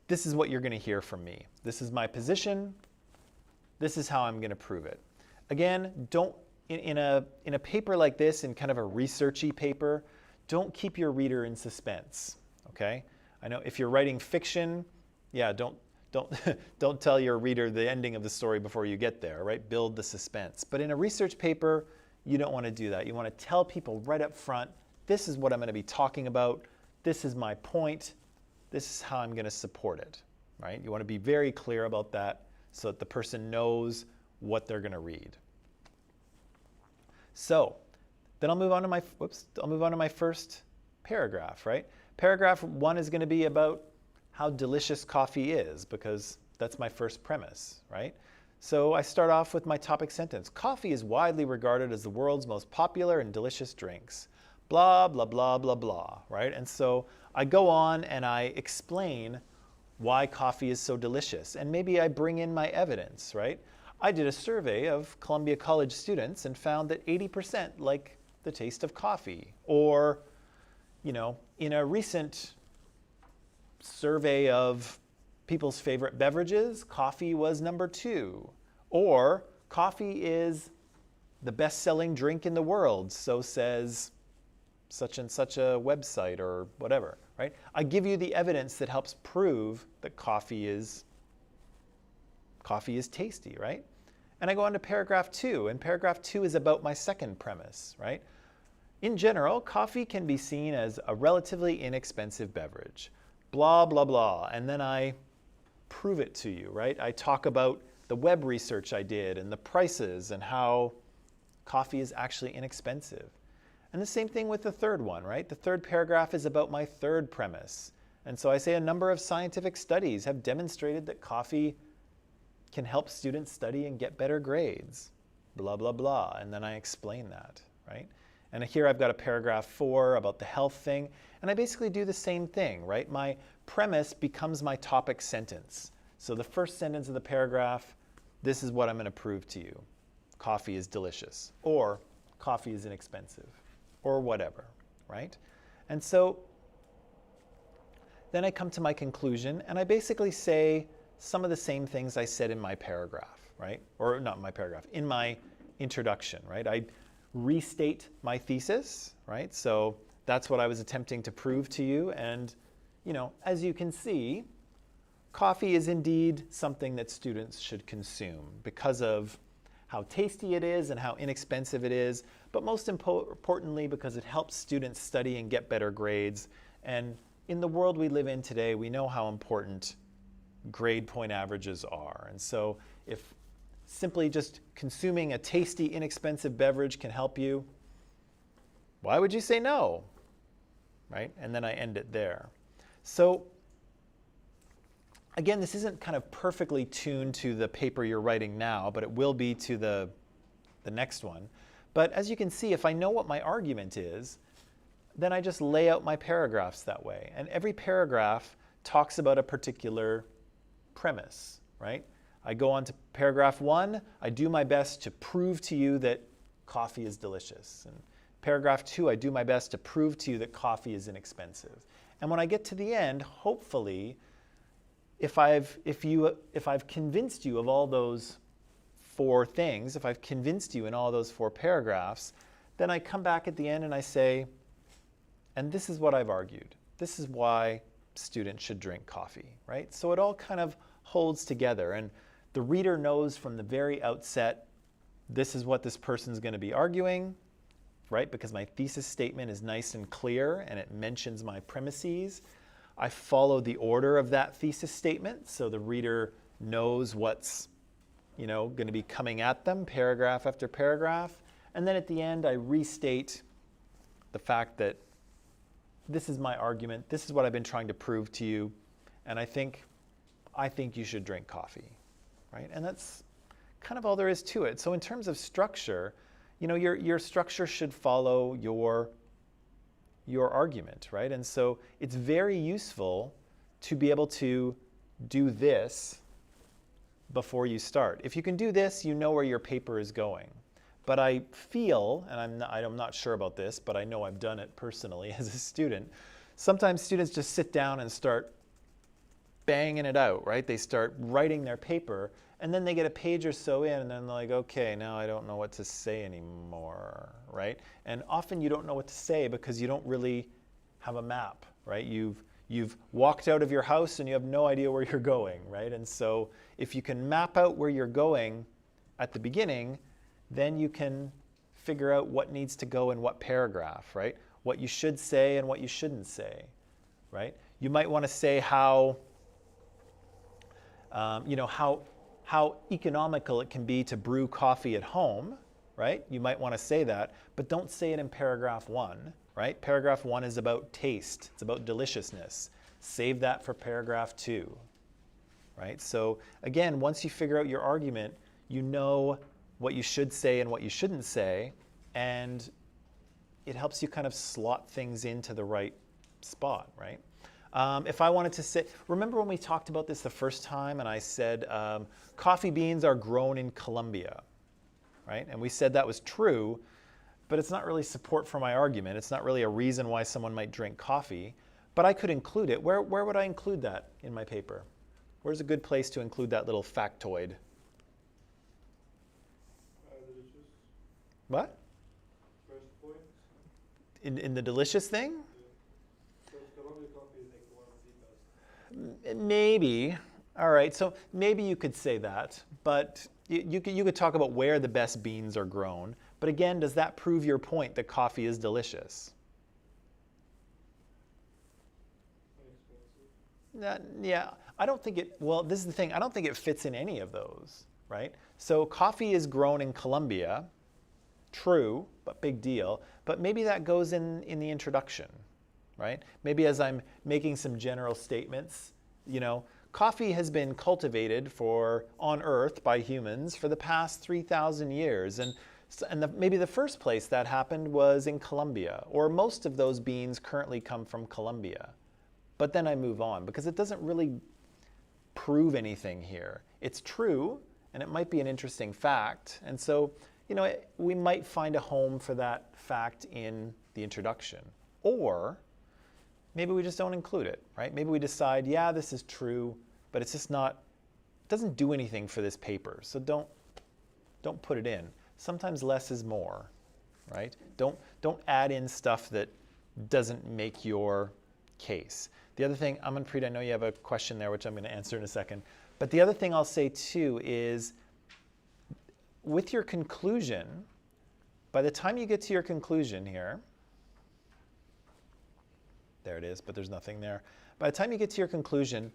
this is what you're going to hear from me. This is my position. This is how I'm going to prove it. Again, in a paper like this, in kind of a researchy paper, don't keep your reader in suspense. Okay? I know if you're writing fiction, yeah, don't tell your reader the ending of the story before you get there, right? Build the suspense. But in a research paper, you don't want to do that. You want to tell people right up front, this is what I'm going to be talking about. This is my point. This is how I'm going to support it, right? You want to be very clear about that so that the person knows what they're going to read. So then I'll move on to my first paragraph, right? Paragraph 1 is going to be about how delicious coffee is, because that's my first premise, right? So I start off with my topic sentence. Coffee is widely regarded as the world's most popular and delicious drinks. Blah, blah, blah, blah, blah, right? And so I go on and I explain why coffee is so delicious. And maybe I bring in my evidence, right? I did a survey of Columbia College students and found that 80% like the taste of coffee. Or, in a recent survey of people's favorite beverages, coffee was number 2. Or coffee is the best-selling drink in the world, so says such and such a website or whatever, right? I give you the evidence that helps prove that coffee is tasty, right? And I go on to paragraph 2, and paragraph 2 is about my second premise, right? In general, coffee can be seen as a relatively inexpensive beverage. Blah, blah, blah, and then I prove it to you, right? I talk about the web research I did and the prices and how coffee is actually inexpensive. And the same thing with the third one, right? The third paragraph is about my third premise. And so I say a number of scientific studies have demonstrated that coffee can help students study and get better grades. Blah, blah, blah, and then I explain that, right? And here I've got a paragraph 4 about the health thing. And I basically do the same thing, right? My premise becomes my topic sentence. So the first sentence of the paragraph, this is what I'm going to prove to you. Coffee is delicious, or coffee is inexpensive, or whatever, right? And so then I come to my conclusion, and I basically say some of the same things I said in my paragraph, right? Or not in my paragraph, in my introduction, right? I restate my thesis, right? So that's what I was attempting to prove to you. And, as you can see, coffee is indeed something that students should consume because of how tasty it is and how inexpensive it is, but most importantly because it helps students study and get better grades. And in the world we live in today, we know how important grade point averages are. And so if simply just consuming a tasty, inexpensive beverage can help you, why would you say no? Right? And then I end it there. So again, this isn't kind of perfectly tuned to the paper you're writing now, but it will be to the next one. But as you can see, if I know what my argument is, then I just lay out my paragraphs that way. And every paragraph talks about a particular premise, right? I go on to paragraph 1, I do my best to prove to you that coffee is delicious. And paragraph 2, I do my best to prove to you that coffee is inexpensive. And when I get to the end, hopefully, if I've convinced you of all those four things, if I've convinced you in all those 4 paragraphs, then I come back at the end and I say, and this is what I've argued. This is why students should drink coffee, right? So it all kind of holds together, and the reader knows from the very outset, this is what this person's going to be arguing, right? Because my thesis statement is nice and clear and it mentions my premises. I follow the order of that thesis statement so the reader knows what's, going to be coming at them paragraph after paragraph. And then at the end, I restate the fact that this is my argument, this is what I've been trying to prove to you, and I think you should drink coffee, right? And that's kind of all there is to it. So in terms of structure, your structure should follow your argument, right? And so it's very useful to be able to do this before you start. If you can do this, you know where your paper is going. But I feel, and I'm not sure about this, but I know I've done it personally as a student, sometimes students just sit down and start banging it out, right? They start writing their paper, and then they get a page or so in, and then they're like, okay, now I don't know what to say anymore, right? And often you don't know what to say because you don't really have a map, right? You've walked out of your house and you have no idea where you're going, right? And so if you can map out where you're going at the beginning, then you can figure out what needs to go in what paragraph, right? What you should say and what you shouldn't say, right? You might want to say how economical it can be to brew coffee at home, right? You might want to say that, but don't say it in paragraph 1, right? Paragraph 1 is about taste. It's about deliciousness. Save that for paragraph 2, right? So again, once you figure out your argument, you know what you should say and what you shouldn't say, and it helps you kind of slot things into the right spot, right? If I wanted to say, remember when we talked about this the first time and I said coffee beans are grown in Colombia, right? And we said that was true, but it's not really support for my argument. It's not really a reason why someone might drink coffee, but I could include it. Where would I include that in my paper? Where's a good place to include that little factoid? Delicious. What? First point. In the delicious thing? So Colombia coffee is like one of the best. Maybe. All right, so maybe you could say that, but you could talk about where the best beans are grown. But again, does that prove your point that coffee is delicious? Yeah, I don't think it, well, this is the thing, I don't think it fits in any of those, right? So coffee is grown in Colombia, true, but big deal. But maybe that goes in the introduction, right? Maybe as I'm making some general statements, coffee has been cultivated on Earth by humans for the past 3,000 years. And maybe the first place that happened was in Colombia, or most of those beans currently come from Colombia. But then I move on because it doesn't really prove anything here. It's true, and it might be an interesting fact. And so, we might find a home for that fact in the introduction. Or maybe we just don't include it, right? Maybe we decide, yeah, this is true, but it's just not, it doesn't do anything for this paper. So don't put it in. Sometimes less is more, right? Don't add in stuff that doesn't make your case. The other thing, Amanpreet, I know you have a question there, which I'm going to answer in a second. But the other thing I'll say too is, with your conclusion, by the time you get to your conclusion here, there it is, but there's nothing there. By the time you get to your conclusion,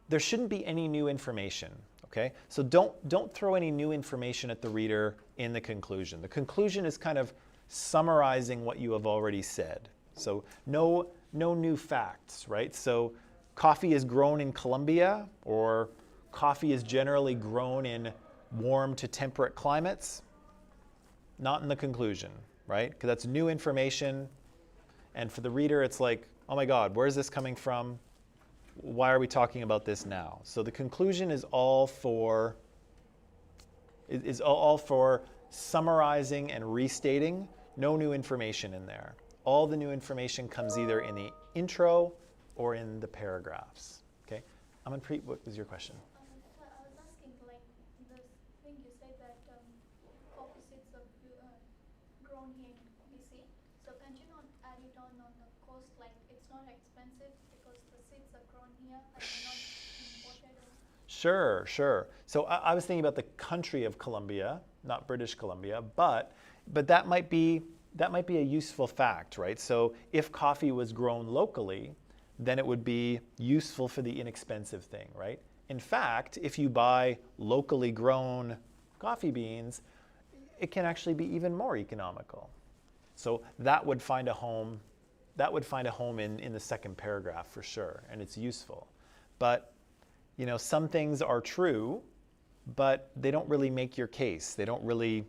there shouldn't be any new information, okay? So don't throw any new information at the reader in the conclusion. The conclusion is kind of summarizing what you have already said. So no new facts, right? So coffee is grown in Colombia, or coffee is generally grown in warm to temperate climates. Not in the conclusion, right? Because that's new information. And for the reader, it's like, oh my God, where is this coming from? Why are we talking about this now? So the conclusion is all for summarizing and restating. No new information in there. All the new information comes either in the intro or in the paragraphs. Okay, Amanpreet, what was your question? I was asking, like, the thing you said the coast, like it's not expensive because the seeds are grown here and they're not imported or Sure, sure. So I was thinking about the country of Colombia, not British Columbia, but that might be a useful fact, right? So if coffee was grown locally, then it would be useful for the inexpensive thing, right? In fact, if you buy locally grown coffee beans, it can actually be even more economical. So that would find a home. That would find a home in the second paragraph for sure, and it's useful. But some things are true, but they don't really make your case. They don't really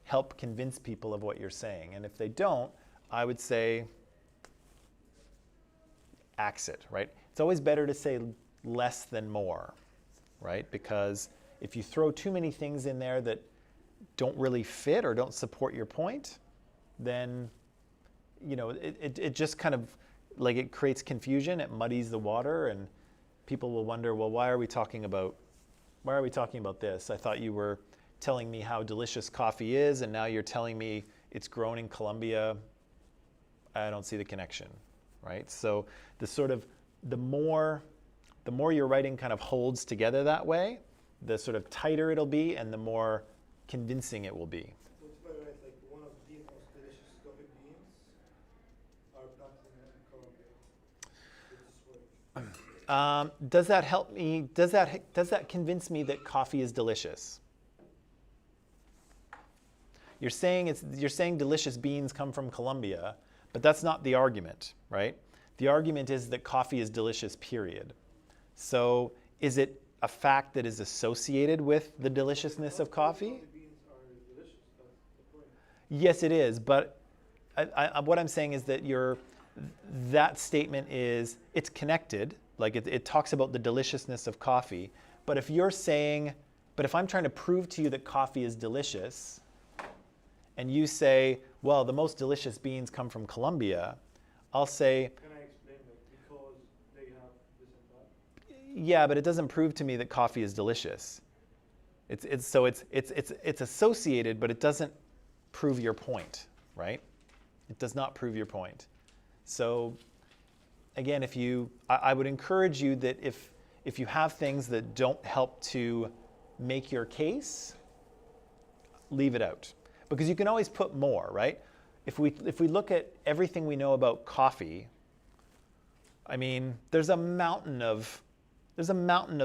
help convince people of what you're saying. And if they don't, I would say axe it, right? It's always better to say less than more, right? Because if you throw too many things in there that don't really fit or don't support your point, then it just kind of like it creates confusion, it muddies the water, and people will wonder, well, why are we talking about this? I thought you were telling me how delicious coffee is, and now you're telling me it's grown in Colombia. I don't see the connection, right? So the more your writing kind of holds together that way, the sort of tighter it'll be, and the more convincing it will be. What if I write like one of the most delicious coffee beans are planted in Colombia? Would this work? Does that help me? Does that convince me that coffee is delicious? You're saying delicious beans come from Colombia, but that's not the argument, right? The argument is that coffee is delicious, period. So is it a fact that is associated with the deliciousness of coffee? Coffee beans are delicious. That's the point. Yes, it is, but what I'm saying is that that statement it's connected, like it talks about the deliciousness of coffee, but if I'm trying to prove to you that coffee is delicious, and you say, well, the most delicious beans come from Colombia, I'll say, Can I explain that? Because they have this and that? yeah, but it doesn't prove to me that coffee is delicious. It's associated, but it doesn't prove your point, right? It does not prove your point. So again, I would encourage you that if you have things that don't help to make your case, leave it out. Because you can always put more, right? If we look at everything we know about coffee, I mean, there's a mountain of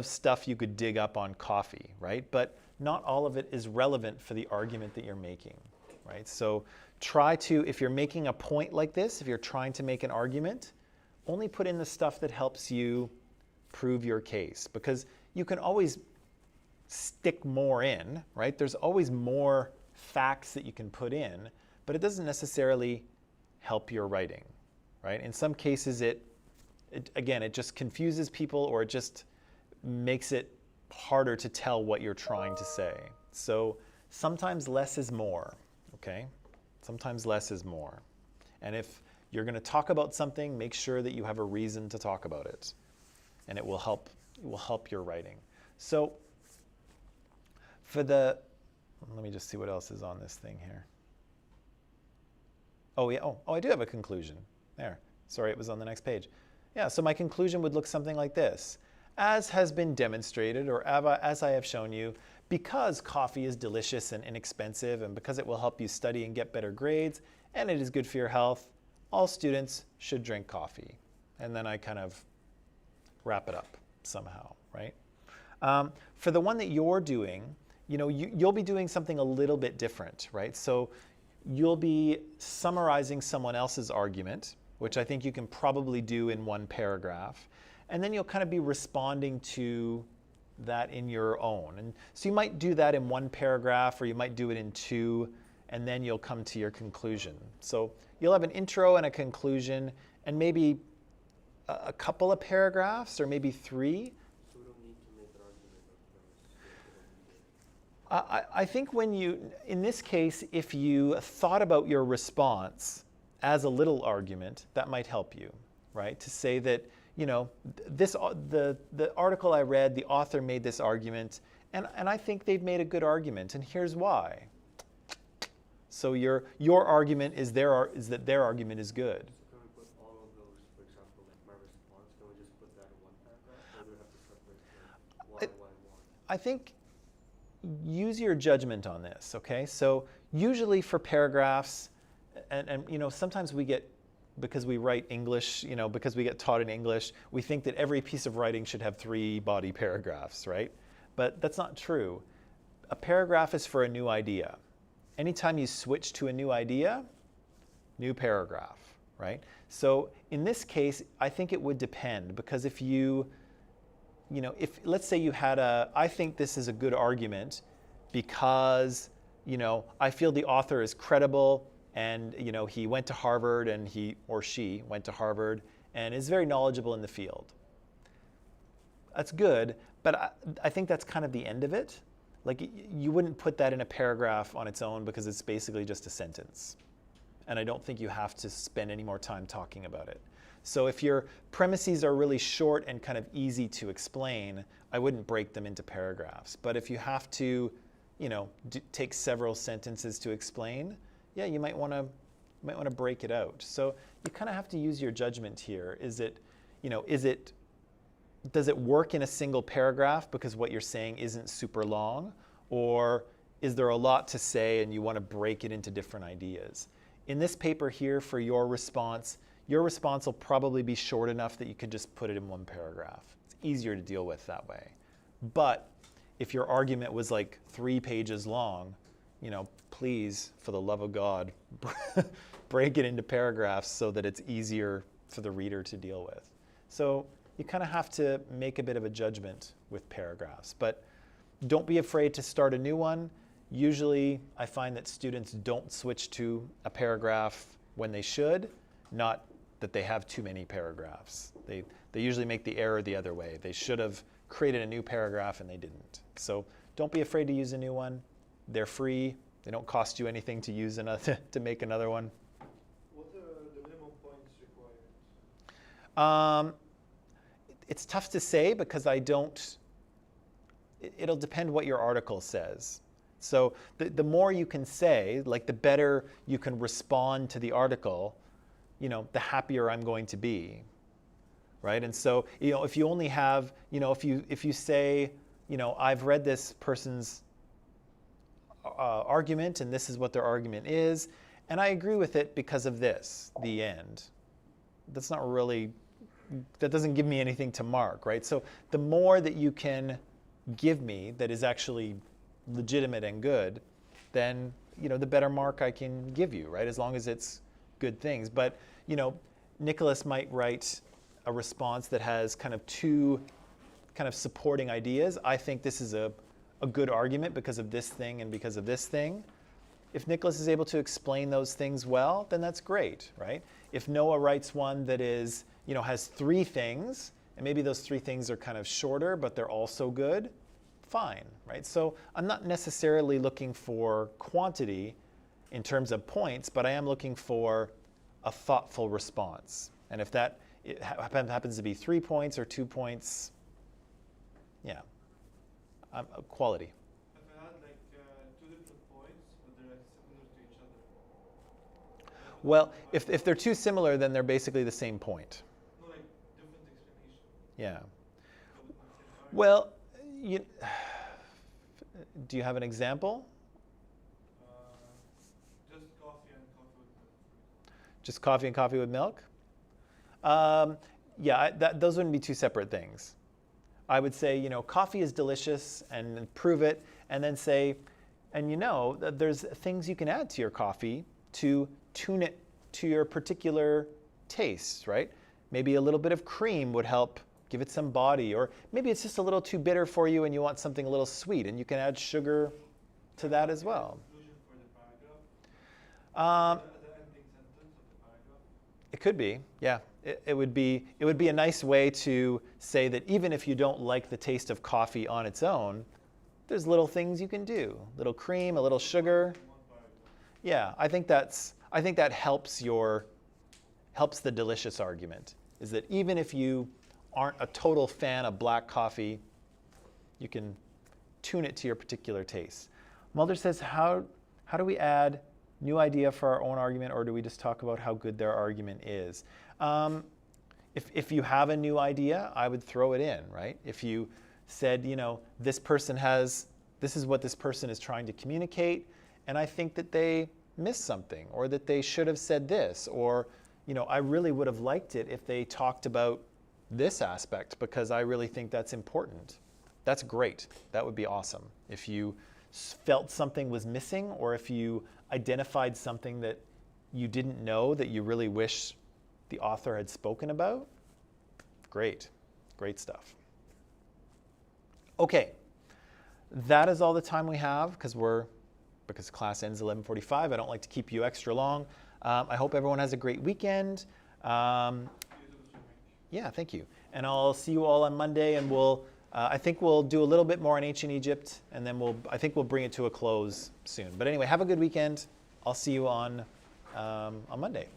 stuff you could dig up on coffee, right? But not all of it is relevant for the argument that you're making, right? So try to, if you're making a point like this, if you're trying to make an argument, only put in the stuff that helps you prove your case, because you can always stick more in, right? There's always more facts that you can put in, but it doesn't necessarily help your writing, right? In some cases, it just confuses people, or it just makes it harder to tell what you're trying to say. So sometimes less is more, okay? Sometimes less is more. And if you're going to talk about something, make sure that you have a reason to talk about it, and it will help your writing. So let me just see what else is on this thing here. Oh, yeah. Oh, I do have a conclusion. There. Sorry, it was on the next page. Yeah, so my conclusion would look something like this. As has been demonstrated, or as I have shown you, because coffee is delicious and inexpensive, and because it will help you study and get better grades, and it is good for your health, all students should drink coffee. And then I kind of wrap it up somehow, right? For the one that you're doing, you'll be doing something a little bit different, right? So you'll be summarizing someone else's argument, which I think you can probably do in one paragraph. And then you'll kind of be responding to that in your own. And so you might do that in one paragraph, or you might do it in two, and then you'll come to your conclusion. So you'll have an intro and a conclusion, and maybe a couple of paragraphs, or maybe three. So we don't need to make an argument of I think in this case, if you thought about your response as a little argument, that might help you, right? To say that, the article I read, the author made this argument, and I think they've made a good argument, and here's why. So your argument is that their argument is good. So can we put I think use your judgment on this, okay? So usually for paragraphs, and you know, sometimes we get, because we write English, you know, because we get taught in English, we think that every piece of writing should have 3 body paragraphs, right? But that's not true. A paragraph is for a new idea. Anytime you switch to a new idea, new paragraph, right? So in this case, I think it would depend, because if you know, if let's say you had I think this is a good argument because, you know, I feel the author is credible and, you know, he went to Harvard and he or she went to Harvard and is very knowledgeable in the field. That's good, but I think that's kind of the end of it. Like, you wouldn't put that in a paragraph on its own because it's basically just a sentence. And I don't think you have to spend any more time talking about it. So if your premises are really short and kind of easy to explain, I wouldn't break them into paragraphs. But if you have to, you know, take several sentences to explain, yeah, you might want to break it out. So you kind of have to use your judgment here. Is it, you know, does it work in a single paragraph because what you're saying isn't super long? Or is there a lot to say and you want to break it into different ideas? In this paper here, for your response will probably be short enough that you could just put it in one paragraph. It's easier to deal with that way. But if your argument was like 3 pages long, you know, please, for the love of God, break it into paragraphs so that it's easier for the reader to deal with. So you kind of have to make a bit of a judgment with paragraphs. But don't be afraid to start a new one. Usually, I find that students don't switch to a paragraph when they should, not that they have too many paragraphs. They usually make the error the other way. They should have created a new paragraph and they didn't. So don't be afraid to use a new one. They're free. They don't cost you anything to use another to make another one. What are the minimum points required? It's tough to say because it'll depend what your article says. So the more you can say, like the better you can respond to the article, you know, the happier I'm going to be, right? And so, you know, if you only have, you know, if you say, you know, I've read this person's argument and this is what their argument is, and I agree with it because of this, the end. That's not really, that doesn't give me anything to mark, right? So the more that you can give me that is actually legitimate and good, then, you know, the better mark I can give you, right? As long as it's good things. But, you know, Nicholas might write a response that has kind of 2 kind of supporting ideas. I think this is a good argument because of this thing and because of this thing. If Nicholas is able to explain those things well, then that's great, right? If Noah writes one that is, you know, has 3 things, and maybe those 3 things are kind of shorter, but they're also good, fine, right? So I'm not necessarily looking for quantity in terms of points, but I am looking for a thoughtful response. And if that happens to be 3 points or 2 points, yeah, quality. If I had like 2 different points, but they're like similar to each other. Well, if they're too similar, then they're basically the same point. No, like different explanation. Yeah. But with the same argument. Well, do you have an example? Just coffee and coffee with milk. Just coffee and coffee with milk? Yeah, those wouldn't be 2 separate things. I would say, you know, coffee is delicious and prove it, and then say, and you know, there's things you can add to your coffee to tune it to your particular tastes, right? Maybe a little bit of cream would help give it some body, or maybe it's just a little too bitter for you and you want something a little sweet, and you can add sugar to that as well. Conclusion for the paragraph. Um, The ending sentence of the paragraph. It could be, yeah. It would be a nice way to say that even if you don't like the taste of coffee on its own, there's little things you can do. Little cream, a little sugar. One paragraph. Yeah, I think that helps the delicious argument. Is that even if you aren't a total fan of black coffee, you can tune it to your particular taste. Mulder says, how do we add new idea for our own argument, or do we just talk about how good their argument is? If you have a new idea, I would throw it in, right? If you said, you know, this is what this person is trying to communicate, and I think that they missed something, or that they should have said this, or, you know, I really would have liked it if they talked about this aspect because I really think that's important. That's great. That would be awesome. If you felt something was missing, or if you identified something that you didn't know that you really wish the author had spoken about, great. Great stuff. Okay. That is all the time we have because class ends 11:45. I don't like to keep you extra long. I hope everyone has a great weekend. Yeah, thank you. And I'll see you all on Monday, and I think we'll do a little bit more on ancient Egypt, and then I think we'll bring it to a close soon. But anyway, have a good weekend. I'll see you on Monday.